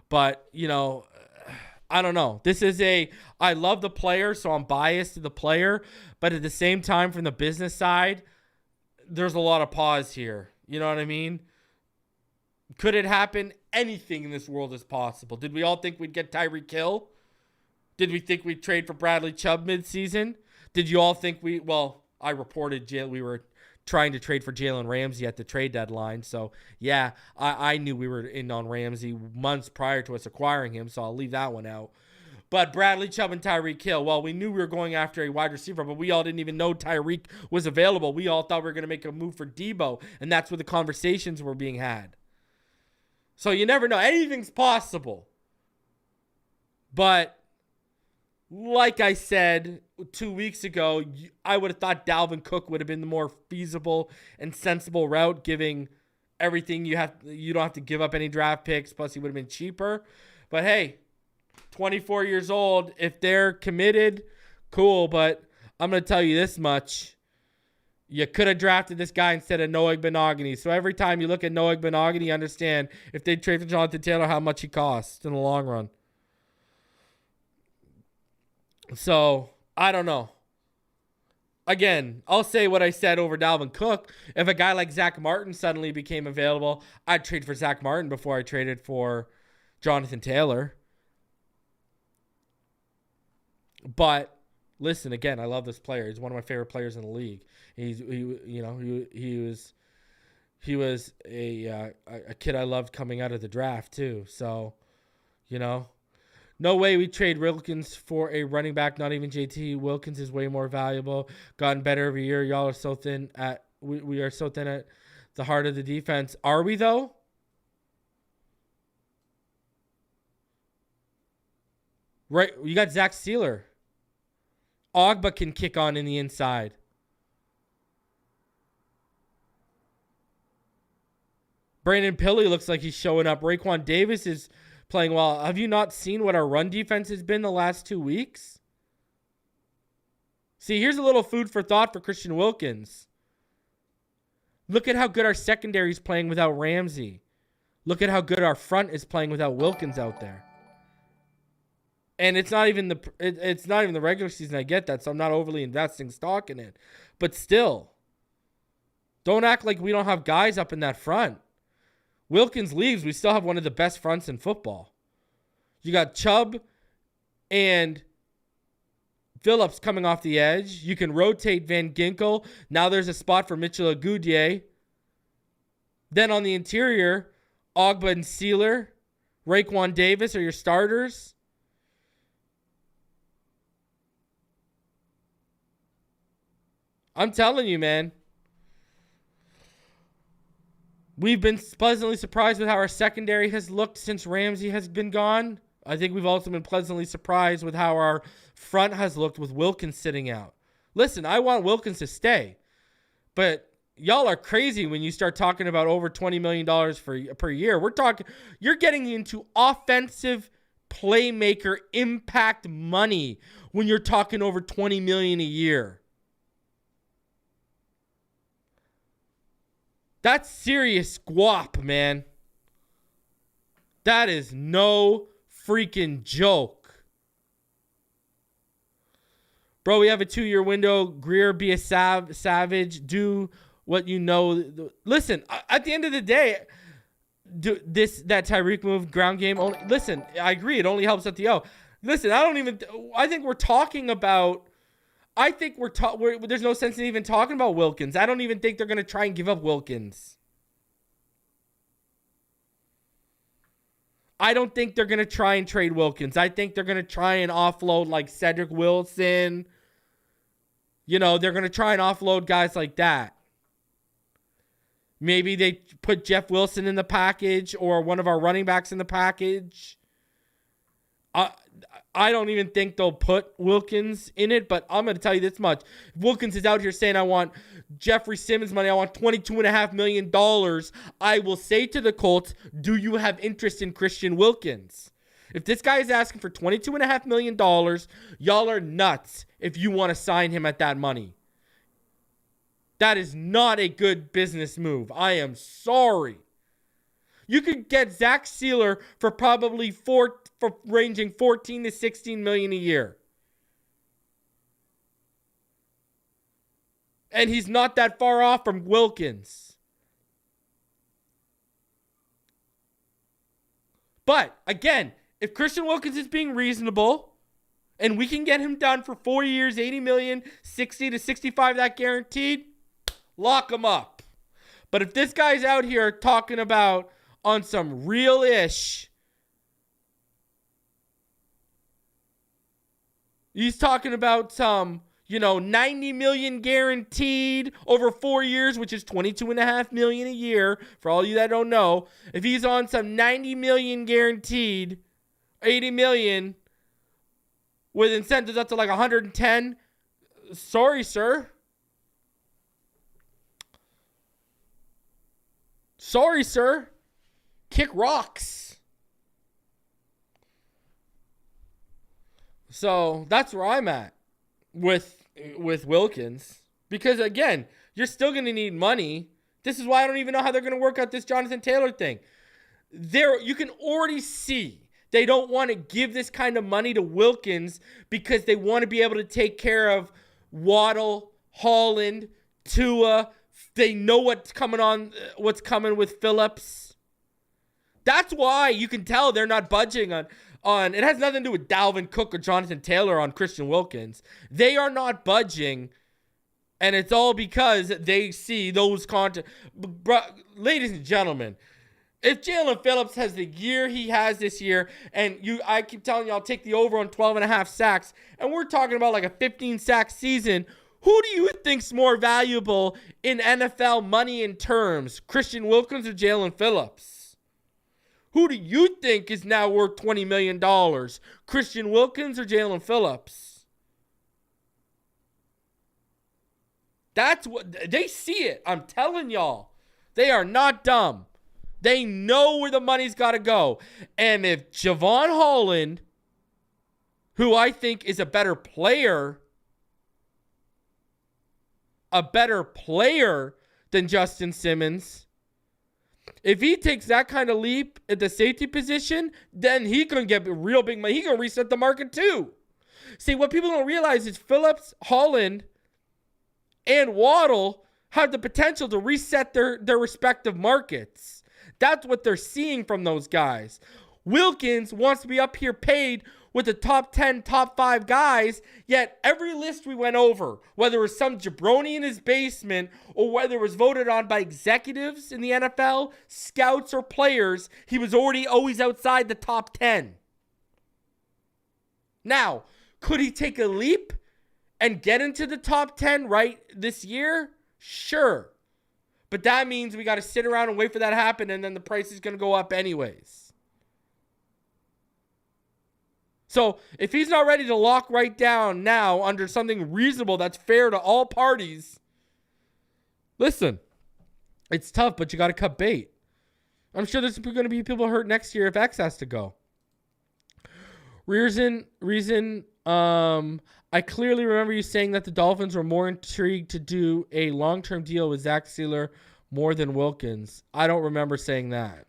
But, I don't know. I love the player, so I'm biased to the player. But at the same time, from the business side, there's a lot of pause here. You know what I mean? Could it happen? Anything in this world is possible. Did we all think we'd get Tyreek Hill? Did we think we'd trade for Bradley Chubb midseason? Did you all think I reported we were trying to trade for Jalen Ramsey at the trade deadline. So, yeah, I knew we were in on Ramsey months prior to us acquiring him, so I'll leave that one out. But Bradley Chubb and Tyreek Hill, well, we knew we were going after a wide receiver, but we all didn't even know Tyreek was available. We all thought we were going to make a move for Debo, and that's where the conversations were being had. So you never know. Anything's possible. But like I said 2 weeks ago, I would have thought Dalvin Cook would have been the more feasible and sensible route, giving everything you don't have to give up any draft picks, plus he would have been cheaper. But hey, 24 years old, if they're committed, cool. But I'm going to tell you this much. You could have drafted this guy instead of Noah Benogany. So every time you look at Noah Benogany, you understand if they trade for Jonathan Taylor, how much he costs in the long run. So, I don't know. Again, I'll say what I said over Dalvin Cook. If a guy like Zach Martin suddenly became available, I'd trade for Zach Martin before I traded for Jonathan Taylor. But listen, again, I love this player. He's one of my favorite players in the league. He was a kid I loved coming out of the draft too. So, no way we trade Wilkins for a running back, not even JT. Wilkins is way more valuable. Gotten better every year. Y'all are so thin at we are so thin at the heart of the defense. Are we though? Right, you got Zach Sealer. Ogba can kick on in the inside. Brandon Pilley looks like he's showing up. Raekwon Davis is playing well. Have you not seen what our run defense has been the last 2 weeks? See, here's a little food for thought for Christian Wilkins. Look at how good our secondary is playing without Ramsey. Look at how good our front is playing without Wilkins out there. And it's not even the regular season. I get that, so I'm not overly investing stock in it. But still, don't act like we don't have guys up in that front. Wilkins leaves, we still have one of the best fronts in football. You got Chubb and Phillips coming off the edge. You can rotate Van Ginkel. Now there's a spot for Mitchell Agudier. Then on the interior, Ogba and Sealer, Raekwon Davis are your starters. I'm telling you, man. We've been pleasantly surprised with how our secondary has looked since Ramsey has been gone. I think we've also been pleasantly surprised with how our front has looked with Wilkins sitting out. Listen, I want Wilkins to stay. But y'all are crazy when you start talking about over $20 million per year. You're getting into offensive playmaker impact money when you're talking over $20 million a year. That's serious squawk, man. That is no freaking joke. Bro, we have a 2-year window. Greer, be a savage. Do what you know. Listen, at the end of the day, that Tyreek move, ground game. Listen, I agree. It only helps at the O. Listen, I think we're talking about. There's no sense in even talking about Wilkins. I don't even think they're going to try and give up Wilkins. I don't think they're going to try and trade Wilkins. I think they're going to try and offload like Cedric Wilson. They're going to try and offload guys like that. Maybe they put Jeff Wilson in the package or one of our running backs in the package. I don't even think they'll put Wilkins in it, but I'm going to tell you this much. If Wilkins is out here saying, I want Jeffrey Simmons money, I want $22.5 million, I will say to the Colts, do you have interest in Christian Wilkins? If this guy is asking for $22.5 million, y'all are nuts if you want to sign him at that money. That is not a good business move. I am sorry. You could get Zach Sealer for probably ranging $14 to $16 million a year. And he's not that far off from Wilkins. But again, if Christian Wilkins is being reasonable and we can get him done for 4 years, $80 million, 60 to 65, that guaranteed, lock him up. But if this guy's out here talking about on some real-ish, he's talking about some, $90 million guaranteed over 4 years, which is $22.5 million a year. For all you that don't know, if he's on some $90 million guaranteed, $80 million with incentives up to like 110, sorry, sir. Sorry, sir. Kick rocks. So that's where I'm at with Wilkins. Because again, you're still going to need money. This is why I don't even know how they're going to work out this Jonathan Taylor thing. You can already see they don't want to give this kind of money to Wilkins because they want to be able to take care of Waddle, Holland, Tua. They know what's coming with Phillips. That's why you can tell they're not budging on it has nothing to do with Dalvin Cook or Jonathan Taylor on Christian Wilkins. They are not budging, and it's all because they see those ladies and gentlemen, if Jalen Phillips has the year he has this year, and I keep telling you I'll take the over on 12.5 sacks, and we're talking about like a 15-sack season, who do you think's more valuable in NFL money in terms, Christian Wilkins or Jalen Phillips? Who do you think is now worth $20 million? Christian Wilkins or Jalen Phillips? That's what they see it. I'm telling y'all. They are not dumb. They know where the money's got to go. And if Javon Holland, who I think is a better player than Justin Simmons, if he takes that kind of leap at the safety position, then he can get real big money. He can reset the market too. See, what people don't realize is Phillips, Holland, and Waddle have the potential to reset their respective markets. That's what they're seeing from those guys. Wilkins wants to be up here paid with the top 10, top 5 guys, yet every list we went over, whether it was some jabroni in his basement or whether it was voted on by executives in the NFL, scouts, or players, he was already always outside the top 10. Now, could he take a leap and get into the top 10 right this year? Sure. But that means we got to sit around and wait for that to happen, and then the price is going to go up anyways. So if he's not ready to lock right down now under something reasonable that's fair to all parties, listen, it's tough, but you got to cut bait. I'm sure there's going to be people hurt next year if X has to go. Reason, I clearly remember you saying that the Dolphins were more intrigued to do a long-term deal with Zach Sealer more than Wilkins. I don't remember saying that.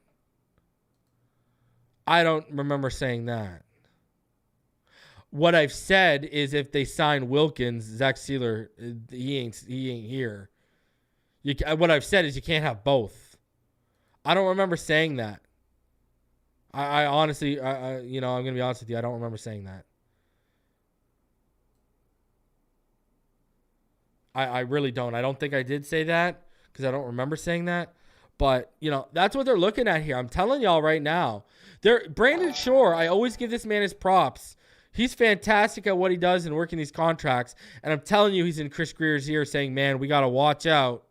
What I've said is if they sign Wilkins, Zach Sealer, he ain't here. What I've said is you can't have both. I don't remember saying that. I honestly, I'm going to be honest with you. I don't remember saying that. I really don't. I don't think I did say that because I don't remember saying that. But, that's what they're looking at here. I'm telling y'all right now. Brandon Shore, I always give this man his props. He's fantastic at what he does and working these contracts. And I'm telling you, he's in Chris Greer's ear saying, man, we got to watch out.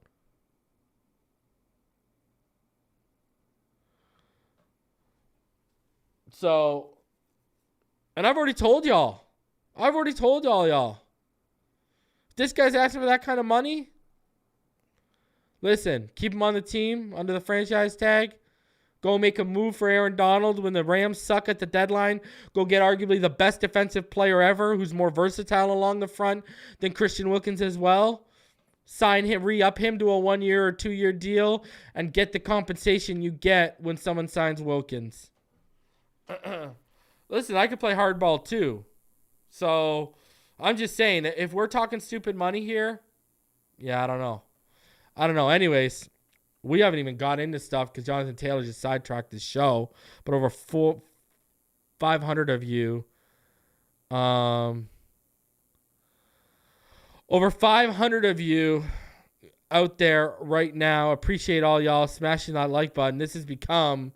So, and I've already told y'all. Y'all. If this guy's asking for that kind of money, listen, keep him on the team under the franchise tag. Go make a move for Aaron Donald when the Rams suck at the deadline. Go get arguably the best defensive player ever who's more versatile along the front than Christian Wilkins as well. Sign him, re-up him to a 1-year or 2-year deal and get the compensation you get when someone signs Wilkins. Listen, I could play hardball too. So I'm just saying that if we're talking stupid money here, I don't know. Anyways, we haven't even got into stuff because Jonathan Taylor just sidetracked this show. But over 500 of you, out there right now, appreciate all y'all smashing that like button. This has become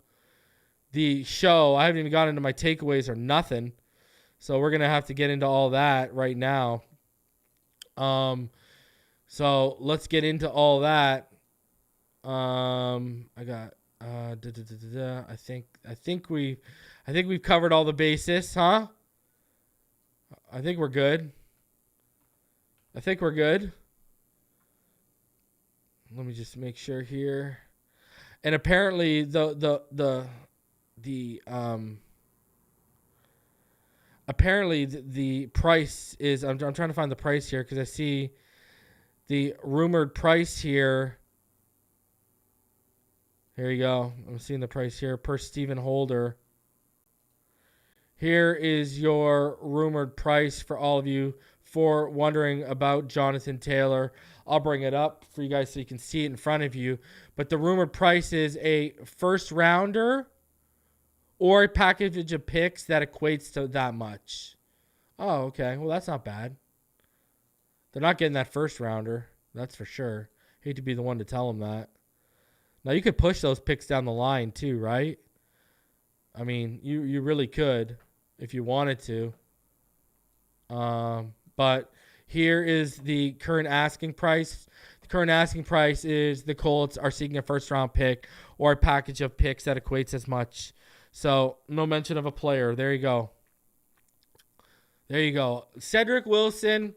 the show. I haven't even got into my takeaways or nothing. So we're going to have to get into all that right now. So let's get into all that. I got I think we've covered all the bases, huh? I think we're good. Let me just make sure here. And apparently the price is I'm trying to find the price here because I see the rumored price here. Here you go. I'm seeing the price here per Stephen Holder. Here is your rumored price for all of you for wondering about Jonathan Taylor. I'll bring it up for you guys so you can see it in front of you. But the rumored price is a first rounder or a package of picks that equates to that much. Oh, okay. Well, that's not bad. They're not getting that first rounder. That's for sure. Hate to be the one to tell them that. Now, you could push those picks down the line too, right? I mean, you really could if you wanted to. But here is the current asking price. The current asking price is the Colts are seeking a first-round pick or a package of picks that equates as much. So, no mention of a player. There you go. Cedric Wilson,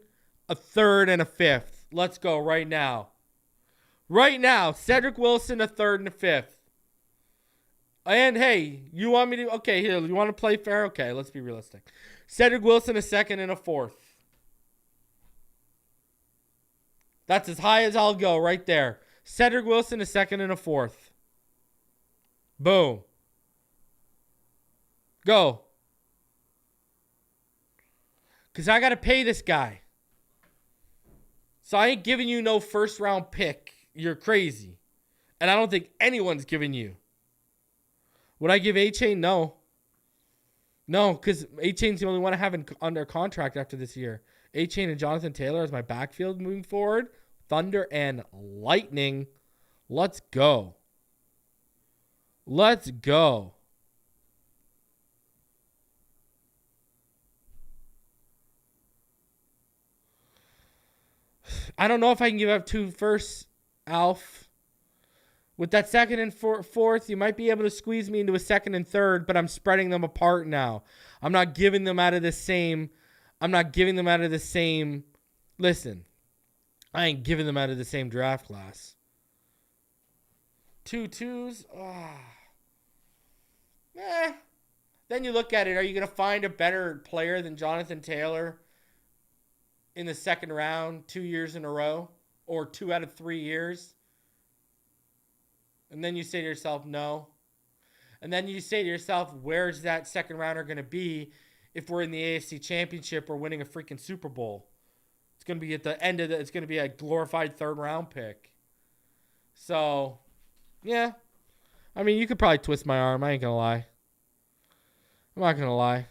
a third and a fifth. Let's go right now. Cedric Wilson, a third and a fifth. And, hey, you want me to... Okay, here, you want to play fair? Okay, let's be realistic. Cedric Wilson, a second and a fourth. That's as high as I'll go right there. Cedric Wilson, a second and a fourth. Boom. Go. Because I got to pay this guy. So I ain't giving you no first round pick. You're crazy. And I don't think anyone's giving you. Would I give Achane? No. No, because Achane's the only one I have under contract after this year. Achane and Jonathan Taylor as my backfield moving forward. Thunder and lightning. Let's go. Let's go. I don't know if I can give up 2 firsts, Alf. With that second and fourth, you might be able to squeeze me into a second and third, but I'm spreading them apart now. I'm not giving them out of the same. Listen, I ain't giving them out of the same draft class. 2 twos. Then you look at it. Are you going to find a better player than Jonathan Taylor in the second round 2 years in a row, or 2 out of 3 years? And then you say to yourself, no. And then you say to yourself, where's that second rounder going to be if we're in the AFC Championship or winning a freaking Super Bowl? It's going to be at the end of it's going to be a glorified third round pick. So, yeah. I mean, you could probably twist my arm. I ain't going to lie. I'm not going to lie.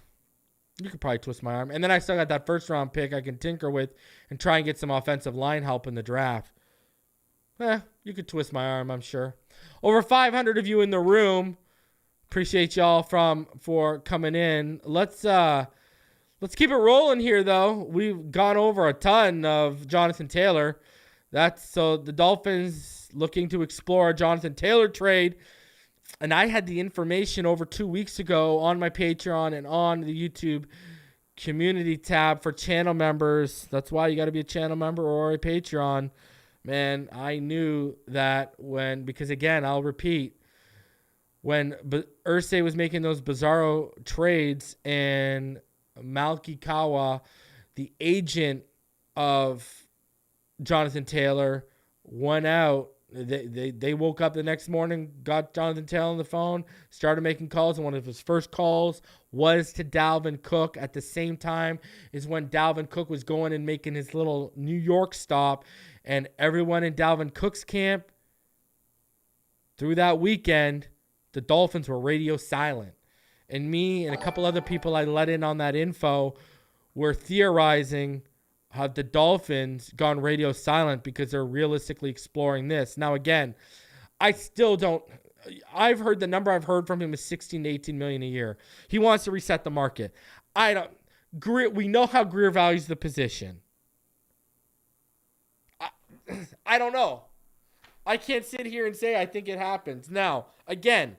You could probably twist my arm. And then I still got that first round pick I can tinker with and try and get some offensive line help in the draft. You could twist my arm, I'm sure. Over 500 of you in the room. Appreciate y'all for coming in. Let's keep it rolling here, though. We've gone over a ton of Jonathan Taylor. So the Dolphins looking to explore a Jonathan Taylor trade. And I had the information over 2 weeks ago on my Patreon and on the YouTube community tab for channel members. That's why you got to be a channel member or a Patreon. Man, I knew that because again, I'll repeat, when Irsay was making those bizarro trades and Malky Kawa, the agent of Jonathan Taylor, went out. They woke up the next morning, got Jonathan Taylor on the phone, started making calls, and one of his first calls was to Dalvin Cook. At the same time is when Dalvin Cook was going and making his little New York stop, and everyone in Dalvin Cook's camp through that weekend, the Dolphins were radio silent. And me and a couple other people I let in on that info were theorizing have the Dolphins gone radio silent because they're realistically exploring this. Now, again, I still don't. I've heard the number I've heard from him is 16 to 18 million a year. He wants to reset the market. We know how Greer values the position. I don't know. I can't sit here and say I think it happens. Now, again,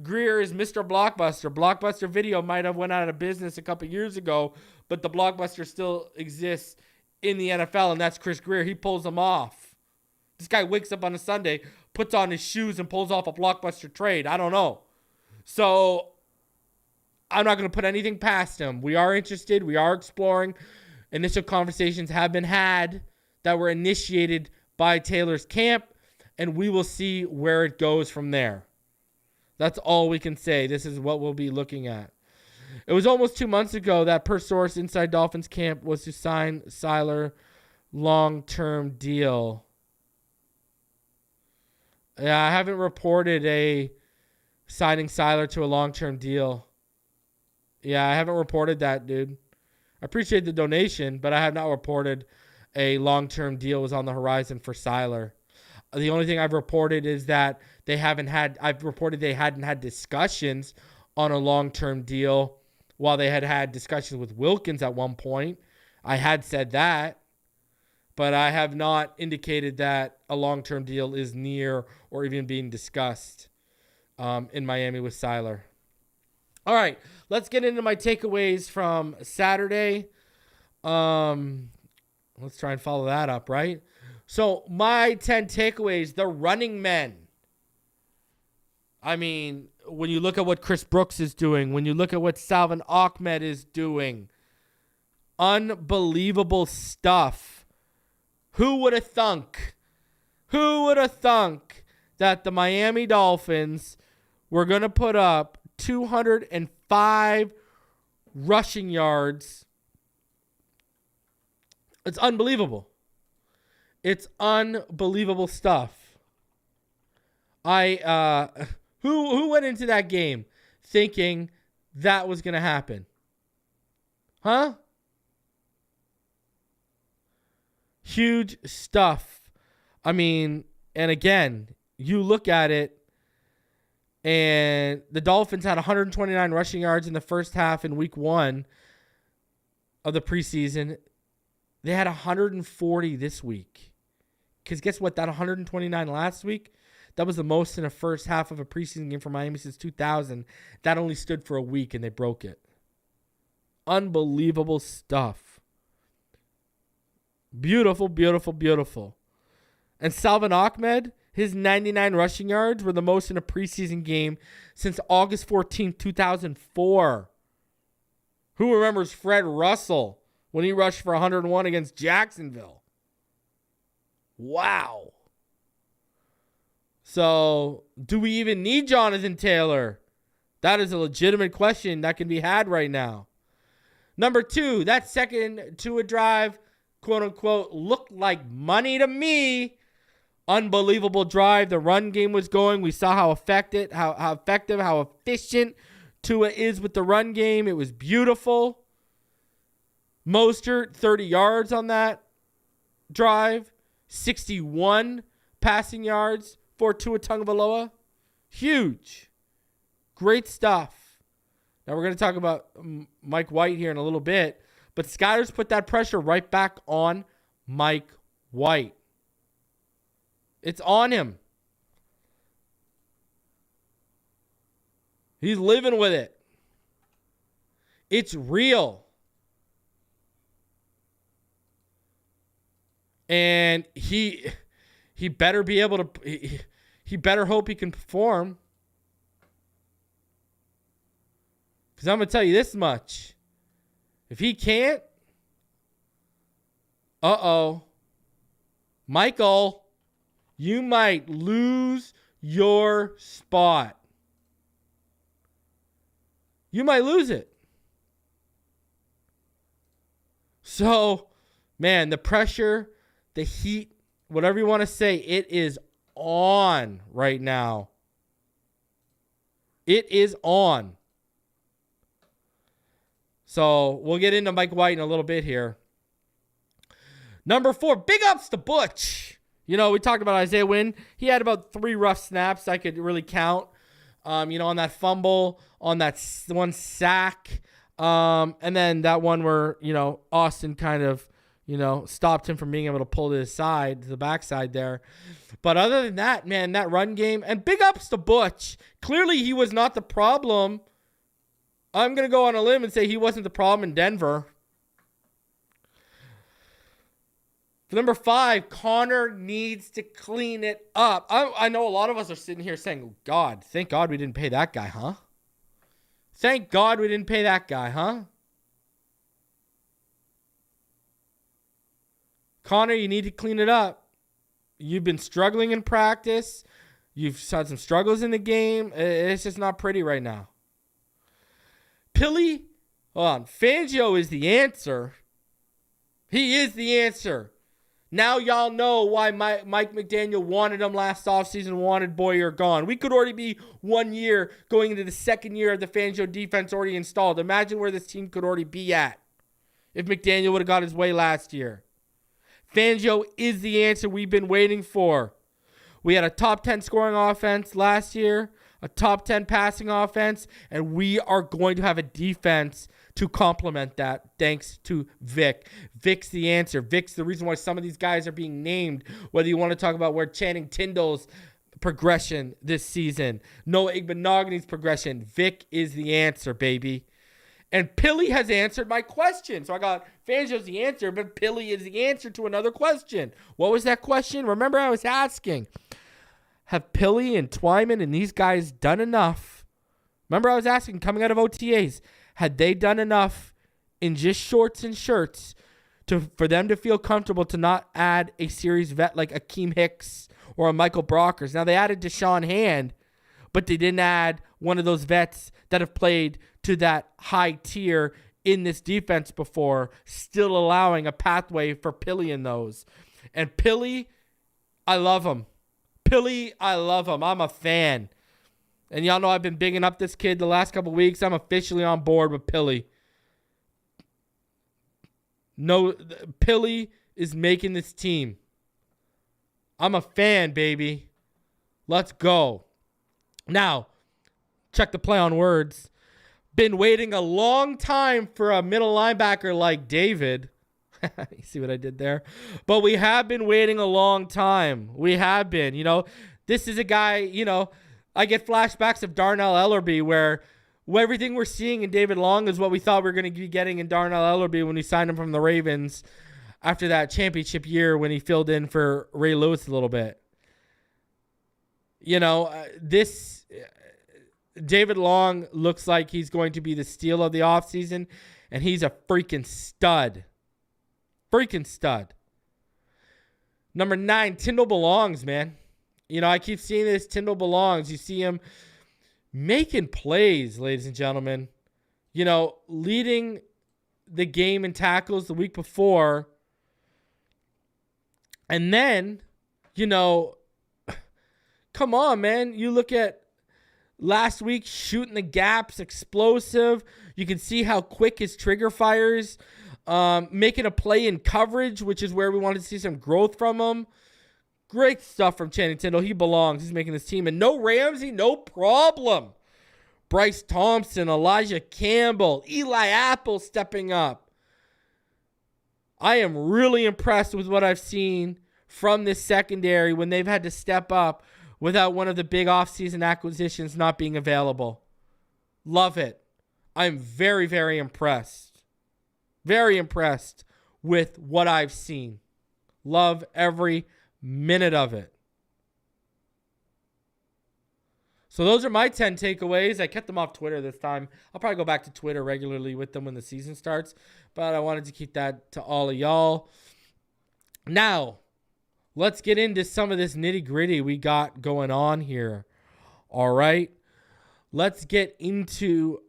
Greer is Mr. Blockbuster. Blockbuster Video might have went out of business a couple years ago, but the Blockbuster still exists in the NFL, and that's Chris Greer. He pulls them off. This guy wakes up on a Sunday, puts on his shoes, and pulls off a Blockbuster trade. I don't know. So I'm not going to put anything past him. We are interested. We are exploring. Initial conversations have been had that were initiated by Taylor's camp, and we will see where it goes from there. That's all we can say. This is what we'll be looking at. It was almost 2 months ago that, per source inside Dolphins camp, was to sign Seiler long-term deal. Yeah, I haven't reported a signing Seiler to a long-term deal. Yeah, I haven't reported that, dude. I appreciate the donation, but I have not reported a long-term deal was on the horizon for Seiler. The only thing I've reported is that I've reported they hadn't had discussions on a long-term deal while they had discussions with Wilkins at one point. I had said that, but I have not indicated that a long-term deal is near or even being discussed in Miami with Seiler. All right, let's get into my takeaways from Saturday. Let's try and follow that up, right? So my 10 takeaways, the running men. I mean, when you look at what Chris Brooks is doing, when you look at what Salvon Ahmed is doing, unbelievable stuff. Who would have thunk that the Miami Dolphins were going to put up 205 rushing yards. It's unbelievable. It's unbelievable stuff. Who went into that game thinking that was going to happen? Huh? Huge stuff. I mean, and again, you look at it, and the Dolphins had 129 rushing yards in the first half in week 1 of the preseason. They had 140 this week. Because guess what? That 129 last week, that was the most in the first half of a preseason game for Miami since 2000. That only stood for a week, and they broke it. Unbelievable stuff. Beautiful, beautiful, beautiful. And Salvon Ahmed, his 99 rushing yards were the most in a preseason game since August 14th, 2004. Who remembers Fred Russell when he rushed for 101 against Jacksonville? Wow. So, do we even need Jonathan Taylor? That is a legitimate question that can be had right now. Number 2, that second Tua drive, quote unquote, looked like money to me. Unbelievable drive. The run game was going. We saw how effective, how efficient Tua is with the run game. It was beautiful. Mostert, 30 yards on that drive. 61 passing yards for Tua Tagovailoa. Huge. Great stuff. Now we're going to talk about Mike White here in a little bit. But Skyler's put that pressure right back on Mike White. It's on him. He's living with it. It's real. And he better be able to, he better hope he can perform. Because I'm going to tell you this much. If he can't, Michael, you might lose your spot. You might lose it. So, man, the pressure, the heat, whatever you want to say, it is on right now. It is on. So we'll get into Mike White in a little bit here. Number 4, big ups to Butch. You know, we talked about Isaiah Wynn. He had about 3 rough snaps I could really count. On that fumble, on that one sack. And then that one where, Austin kind of, stopped him from being able to pull to his side, to the backside there. But other than that, man, that run game, and big ups to Butch. Clearly he was not the problem. I'm going to go on a limb and say he wasn't the problem in Denver. For number 5, Connor needs to clean it up. I know a lot of us are sitting here saying, God, thank God we didn't pay that guy, huh? Thank God we didn't pay that guy, huh? Connor, you need to clean it up. You've been struggling in practice. You've had some struggles in the game. It's just not pretty right now. Fangio is the answer. He is the answer. Now y'all know why Mike McDaniel wanted him last offseason, wanted Boyer gone. We could already be 1 year going into the second year of the Fangio defense already installed. Imagine where this team could already be at if McDaniel would have got his way last year. Fangio is the answer we've been waiting for. We had a top 10 scoring offense last year, a top 10 passing offense, and we are going to have a defense to complement that thanks to Vic. Vic's the answer. Vic's the reason why some of these guys are being named, whether you want to talk about where Channing Tindall's progression this season, Noah Igbenogany's progression. Vic is the answer, baby. And Pilly has answered my question. So I got Fangio's the answer, but Pilly is the answer to another question. What was that question? Remember I was asking, have Pilly and Twyman and these guys done enough? Remember I was asking, coming out of OTAs, had they done enough in just shorts and shirts for them to feel comfortable to not add a series vet like Akeem Hicks or a Michael Brockers. Now, they added Deshaun Hand, but they didn't add one of those vets that have played to that high tier in this defense before, still allowing a pathway for Philly in those. And Philly, I love him. Philly, I love him. I'm a fan. And y'all know I've been bigging up this kid the last couple weeks. I'm officially on board with Philly. No, Philly is making this team. I'm a fan, baby. Let's go. Now, check the play on words. Been waiting a long time for a middle linebacker like David. You see what I did there? But we have been waiting a long time. We have been. This is a guy, I get flashbacks of Darnell Ellerbe where everything we're seeing in David Long is what we thought we were going to be getting in Darnell Ellerbe when we signed him from the Ravens after that championship year when he filled in for Ray Lewis a little bit. This David Long looks like he's going to be the steal of the offseason, and he's a freaking stud. Freaking stud. Number 9, Tyndall belongs, man. I keep seeing this. Tyndall belongs. You see him making plays, ladies and gentlemen. Leading the game in tackles the week before. And then, come on, man. You look at last week, shooting the gaps, explosive. You can see how quick his trigger fires. Making a play in coverage, which is where we wanted to see some growth from him. Great stuff from Channing Tindall. He belongs. He's making this team. And no Ramsey, no problem. Bryce Thompson, Elijah Campbell, Eli Apple stepping up. I am really impressed with what I've seen from this secondary when they've had to step up without one of the big offseason acquisitions not being available. Love it. I'm very, very impressed. Very impressed with what I've seen. Love every minute of it. So those are my 10 takeaways. I kept them off Twitter this time. I'll probably go back to Twitter regularly with them when the season starts. But I wanted to keep that to all of y'all. Now, let's get into some of this nitty-gritty we got going on here. All right. Let's get into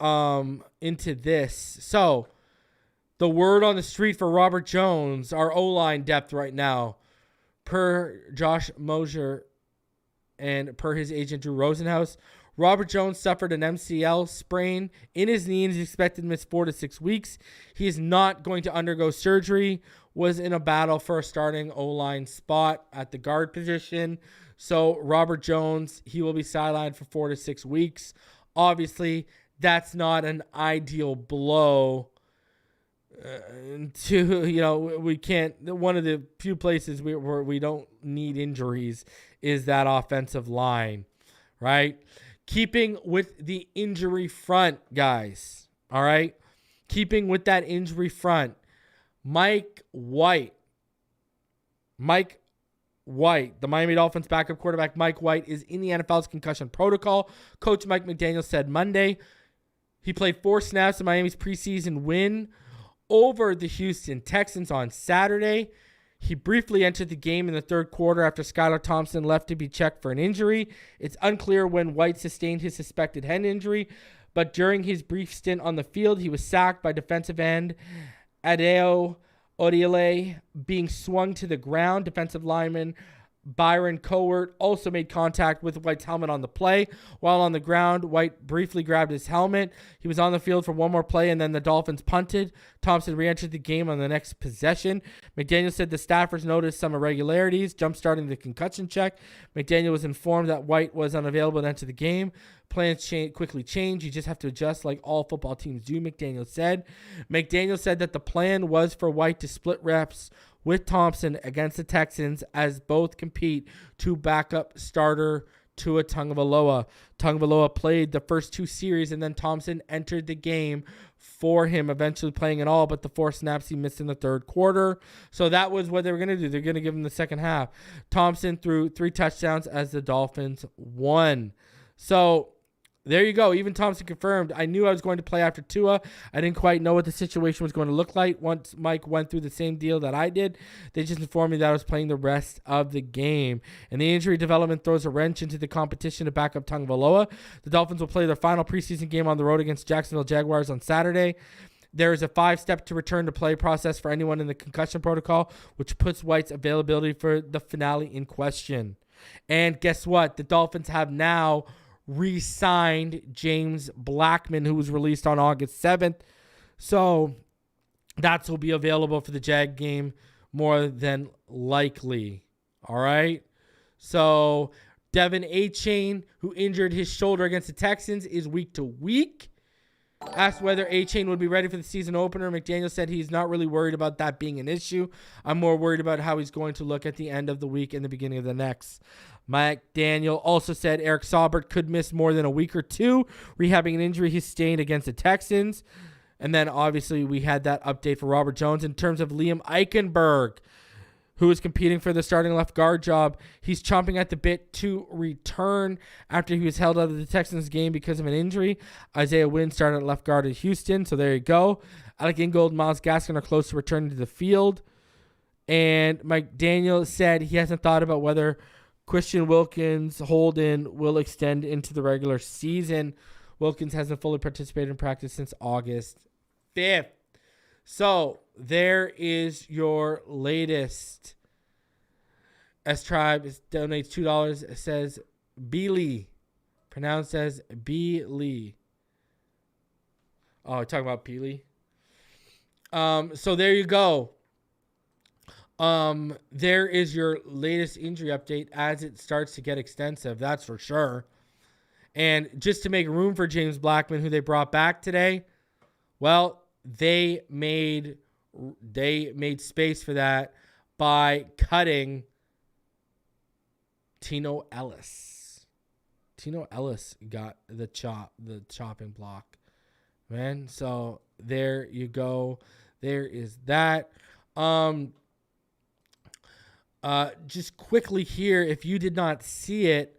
this. So, the word on the street for Robert Jones, our O-line depth right now, per Josh Mosier and per his agent Drew Rosenhaus, Robert Jones suffered an MCL sprain in his knee and is expected to miss 4 to 6 weeks. He is not going to undergo surgery, was in a battle for a starting O-line spot at the guard position. So Robert Jones, he will be sidelined for 4 to 6 weeks. Obviously, that's not an ideal blow. We can't. One of the few places where we don't need injuries is that offensive line, right? Keeping with the injury front, guys. All right, keeping with that injury front. Mike White, the Miami Dolphins backup quarterback, Mike White, is in the NFL's concussion protocol. Coach Mike McDaniel said Monday he played 4 snaps in Miami's preseason win over the Houston Texans on Saturday. He briefly entered the game in the third quarter after Skylar Thompson left to be checked for an injury. It's unclear when White sustained his suspected head injury, but during his brief stint on the field, he was sacked by defensive end Adeo Odiele, being swung to the ground. Defensive lineman Byron Cowart also made contact with White's helmet on the play. While on the ground, White briefly grabbed his helmet. He was on the field for one more play, and then the Dolphins punted. Thompson re-entered the game on the next possession. McDaniel said the staffers noticed some irregularities, jump-starting the concussion check. McDaniel was informed that White was unavailable to enter the game. Plans quickly change. You just have to adjust like all football teams do, McDaniel said. McDaniel said that the plan was for White to split reps with Thompson against the Texans as both compete to back up starter Tua Tagovailoa. Tagovailoa played the first 2 series, and then Thompson entered the game for him, eventually playing in all but the 4 snaps he missed in the third quarter. So that was what they were going to do. They're going to give him the second half. Thompson threw 3 touchdowns as the Dolphins won. So there you go. Even Thompson confirmed, I knew I was going to play after Tua. I didn't quite know what the situation was going to look like. Once Mike went through the same deal that I did, they just informed me that I was playing the rest of the game. And the injury development throws a wrench into the competition to back up Tagovailoa. The Dolphins will play their final preseason game on the road against Jacksonville Jaguars on Saturday. There is a 5-step to return to play process for anyone in the concussion protocol, which puts White's availability for the finale in question. And guess what? The Dolphins have now re-signed James Blackman, who was released on August 7th. So that will be available for the Jag game more than likely. All right. So De'Von Achane, who injured his shoulder against the Texans, is week to week. Asked whether Achane would be ready for the season opener, McDaniel said he's not really worried about that being an issue. I'm more worried about how he's going to look at the end of the week and the beginning of the next. Mike McDaniel also said Eric Saubert could miss more than a week or two, rehabbing an injury he sustained against the Texans. And then obviously we had that update for Robert Jones in terms of Liam Eichenberg, who is competing for the starting left guard job. He's chomping at the bit to return after he was held out of the Texans game because of an injury. Isaiah Wynn started at left guard at Houston, so there you go. Alec Ingold and Myles Gaskin are close to returning to the field. And Mike McDaniel said he hasn't thought about whether Christian Wilkins' hold-in will extend into the regular season. Wilkins hasn't fully participated in practice since August 5th. So there is your latest. S-Tribe donates $2. It says Beely, pronounced as B-Lee. Oh, talking about Peely. So there you go. There is your latest injury update as it starts to get extensive. That's for sure. And just to make room for James Blackman, who they brought back today, well, they made space for that by cutting Tino Ellis. Tino Ellis got the chopping block, man. So there you go. There is that. Just quickly here, if you did not see it,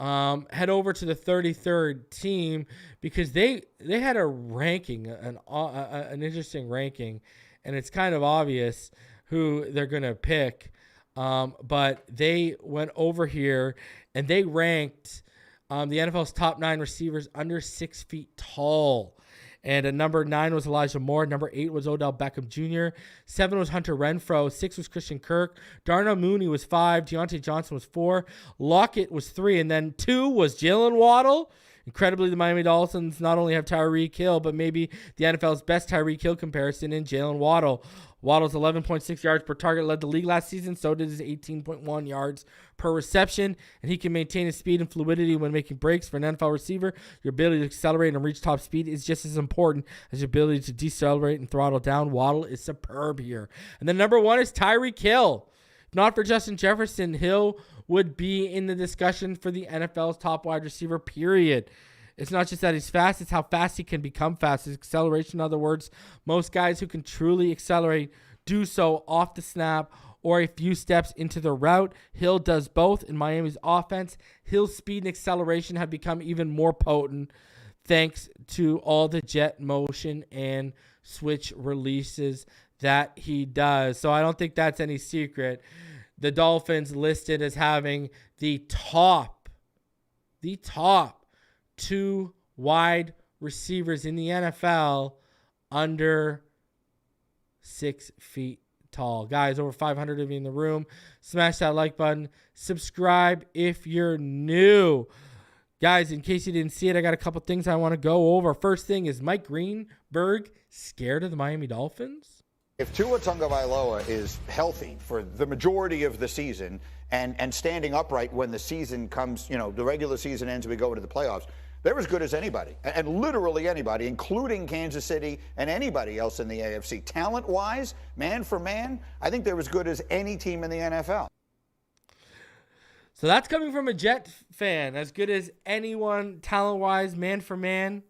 head over to the 33rd team because they had a ranking, an interesting ranking, and it's kind of obvious who they're going to pick. But they went over here and they ranked the NFL's top 9 receivers under 6 feet tall. And at number 9 was Elijah Moore. Number 8 was Odell Beckham Jr. 7 was Hunter Renfrow. 6 was Christian Kirk. Darnell Mooney was 5. Deontay Johnson was 4. Lockett was 3. And then 2 was Jalen Waddle. Incredibly, the Miami Dolphins not only have Tyreek Hill, but maybe the NFL's best Tyreek Hill comparison in Jalen Waddle. Waddle's 11.6 yards per target led the league last season. So did his 18.1 yards per reception. And he can maintain his speed and fluidity when making breaks. For an NFL receiver, your ability to accelerate and reach top speed is just as important as your ability to decelerate and throttle down. Waddle is superb here. And then number 1 is Tyreek Hill. If not for Justin Jefferson, Hill would be in the discussion for the NFL's top wide receiver, period. It's not just that he's fast, it's how fast he can become fast. His acceleration, in other words, most guys who can truly accelerate do so off the snap or a few steps into the route. Hill does both in Miami's offense. Hill's speed and acceleration have become even more potent thanks to all the jet motion and switch releases that he does. So I don't think that's any secret. The Dolphins listed as having the top 2 wide receivers in the NFL under 6 feet tall. Guys, over 500 of you in the room. Smash that like button. Subscribe if you're new. Guys, in case you didn't see it, I got a couple things I want to go over. First thing is Mike Greenberg scared of the Miami Dolphins? If Tua Tagovailoa is healthy for the majority of the season and standing upright when the season comes, the regular season ends and we go into the playoffs, they're as good as anybody, and literally anybody, including Kansas City and anybody else in the AFC. Talent-wise, man for man, I think they're as good as any team in the NFL. So that's coming from a Jet fan. As good as anyone, talent-wise, man for man.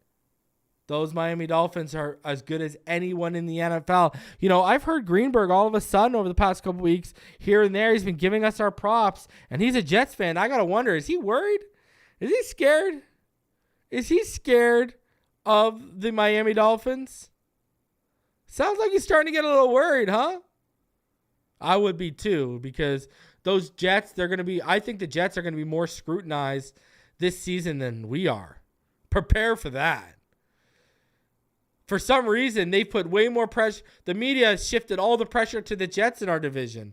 Those Miami Dolphins are as good as anyone in the NFL. I've heard Greenberg all of a sudden over the past couple weeks, here and there, he's been giving us our props, and he's a Jets fan. I got to wonder, is he worried? Is he scared? Is he scared of the Miami Dolphins? Sounds like he's starting to get a little worried, huh? I would be too, because those Jets, I think the Jets are going to be more scrutinized this season than we are. Prepare for that. For some reason, they put way more pressure. The media has shifted all the pressure to the Jets in our division.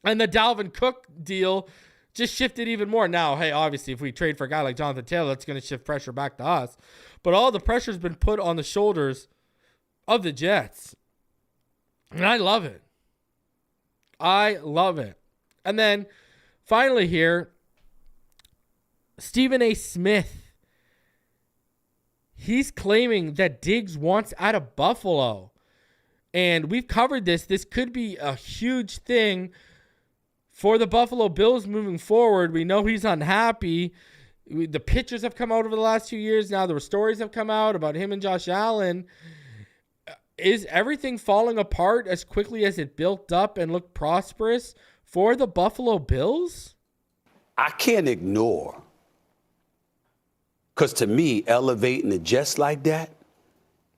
And the Dalvin Cook deal just shifted even more. Now, hey, obviously, if we trade for a guy like Jonathan Taylor, that's going to shift pressure back to us. But all the pressure's been put on the shoulders of the Jets. And I love it. I love it. And then, finally here, Stephen A. Smith. He's claiming that Diggs wants out of Buffalo. And we've covered this. This could be a huge thing for the Buffalo Bills moving forward. We know he's unhappy. The pictures have come out over the last 2 years. Now the stories have come out about him and Josh Allen. Is everything falling apart as quickly as it built up and looked prosperous for the Buffalo Bills? I can't ignore. Because to me, elevating it just like that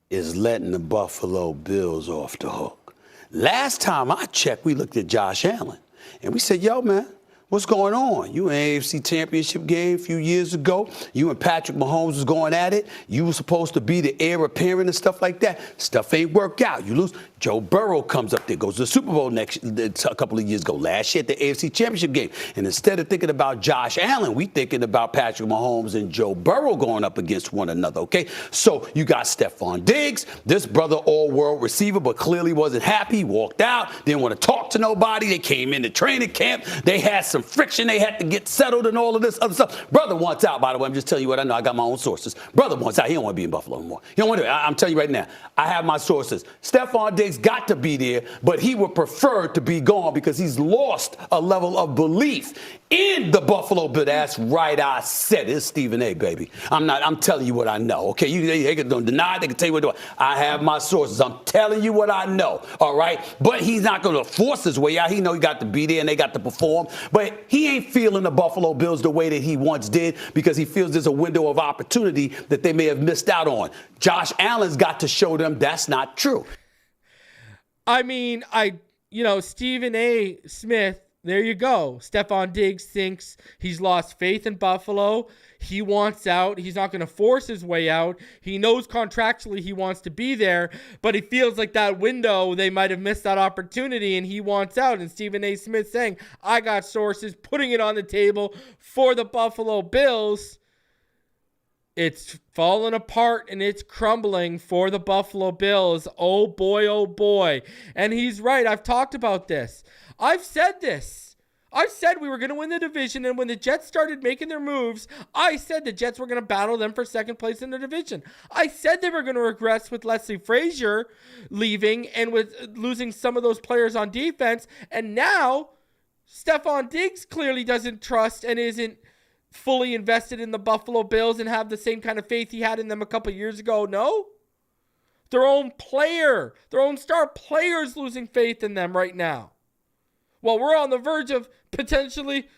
is letting the Buffalo Bills off the hook. Last time I checked, we looked at Josh Allen, and we said, yo, man, what's going on? You in an AFC Championship game a few years ago. You and Patrick Mahomes was going at it. You were supposed to be the heir apparent and stuff like that. Stuff ain't worked out. You lose. Joe Burrow comes up there, goes to the Super Bowl a couple of years ago, last year at the AFC Championship game. And instead of thinking about Josh Allen, we thinking about Patrick Mahomes and Joe Burrow going up against one another, okay? So you got Stephon Diggs, this brother all-world receiver, but clearly wasn't happy, walked out, didn't want to talk to nobody. They came into training camp. They had some friction. They had to get settled and all of this other stuff. Brother wants out, by the way. I'm just telling you what I know. I got my own sources. Brother wants out. He don't want to be in Buffalo anymore. He don't want to. I'm telling you right now. I have my sources. Stephon Diggs got to be there, but he would prefer to be gone because he's lost a level of belief in the Buffalo Bills. That's right. I said it. It's Stephen A., baby. I'm telling you what I know. Okay, they can deny it. They can tell you what to do. I have my sources. I'm telling you what I know. All right, but he's not going to force his way out. He know he got to be there and they got to perform, but he ain't feeling the Buffalo Bills the way that he once did because he feels there's a window of opportunity that they may have missed out on. Josh Allen's got to show them that's not true. I mean, Stephen A. Smith, there you go. Stephon Diggs thinks he's lost faith in Buffalo. He wants out. He's not going to force his way out. He knows contractually he wants to be there, but he feels like that window, they might have missed that opportunity, and he wants out. And Stephen A. Smith saying, I got sources, putting it on the table for the Buffalo Bills. It's falling apart and it's crumbling for the Buffalo Bills. Oh boy, oh boy. And he's right. I've talked about this. I've said this. I've said we were going to win the division, and when the Jets started making their moves, I said the Jets were going to battle them for second place in the division. I said they were going to regress with Leslie Frazier leaving and with losing some of those players on defense. And now Stephon Diggs clearly doesn't trust and isn't fully invested in the Buffalo Bills and have the same kind of faith he had in them a couple years ago. No. Their own player, their own star players losing faith in them right now. Well, we're on the verge of potentially,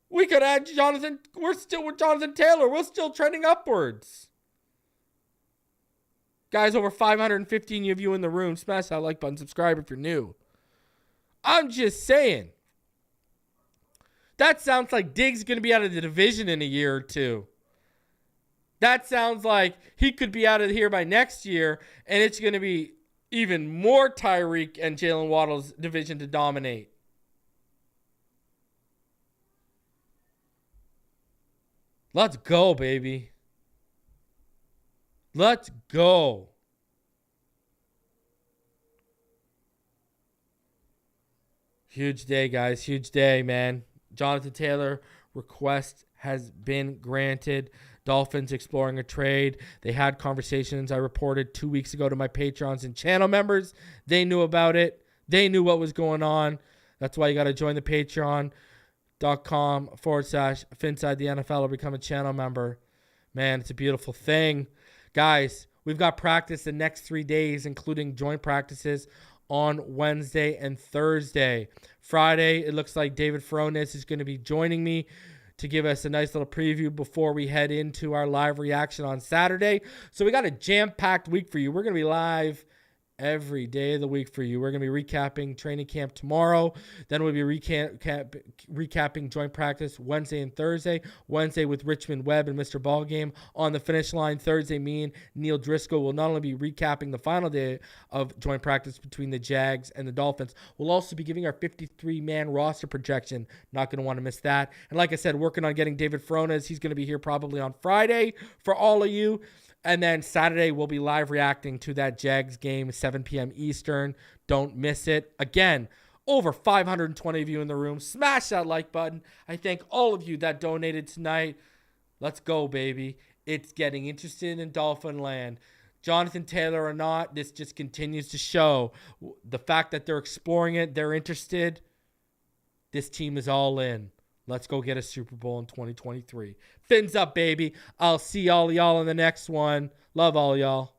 we could add Jonathan. We're still with Jonathan Taylor. We're still trending upwards. Guys, over 515 of you in the room. Smash that like button. Subscribe if you're new. I'm just saying. That sounds like Diggs is going to be out of the division in a year or two. That sounds like he could be out of here by next year, and it's going to be even more Tyreek and Jalen Waddle's division to dominate. Let's go, baby. Let's go. Huge day, guys. Huge day, man. Jonathan Taylor request has been granted. Dolphins exploring a trade. They had conversations I reported 2 weeks ago to my Patrons and channel members. They knew about it. They knew what was going on. That's why you got to join the patreon.com/Phinside The NFL or become a channel member. Man, it's a beautiful thing. Guys, we've got practice the next 3 days, including joint practices on Wednesday and Thursday. Friday, it looks like David Furones is going to be joining me to give us a nice little preview before we head into our live reaction on Saturday. So we got a jam-packed week for you. We're going to be live every day of the week for you. We're going to be recapping training camp tomorrow. Then we'll be recapping joint practice Wednesday and Thursday. Wednesday with Richmond Webb and Mr. Ballgame on the finish line. Thursday, me and Neil Driscoll will not only be recapping the final day of joint practice between the Jags and the Dolphins, we'll also be giving our 53-man roster projection. Not going to want to miss that. And like I said, working on getting David Frones. He's going to be here probably on Friday for all of you. And then Saturday, we'll be live reacting to that Jags game, 7 p.m. Eastern. Don't miss it. Again, over 520 of you in the room. Smash that like button. I thank all of you that donated tonight. Let's go, baby. It's getting interesting in Dolphin land. Jonathan Taylor or not, this just continues to show the fact that they're exploring it. They're interested. This team is all in. Let's go get a Super Bowl in 2023. Fins up, baby. I'll see all y'all in the next one. Love all y'all.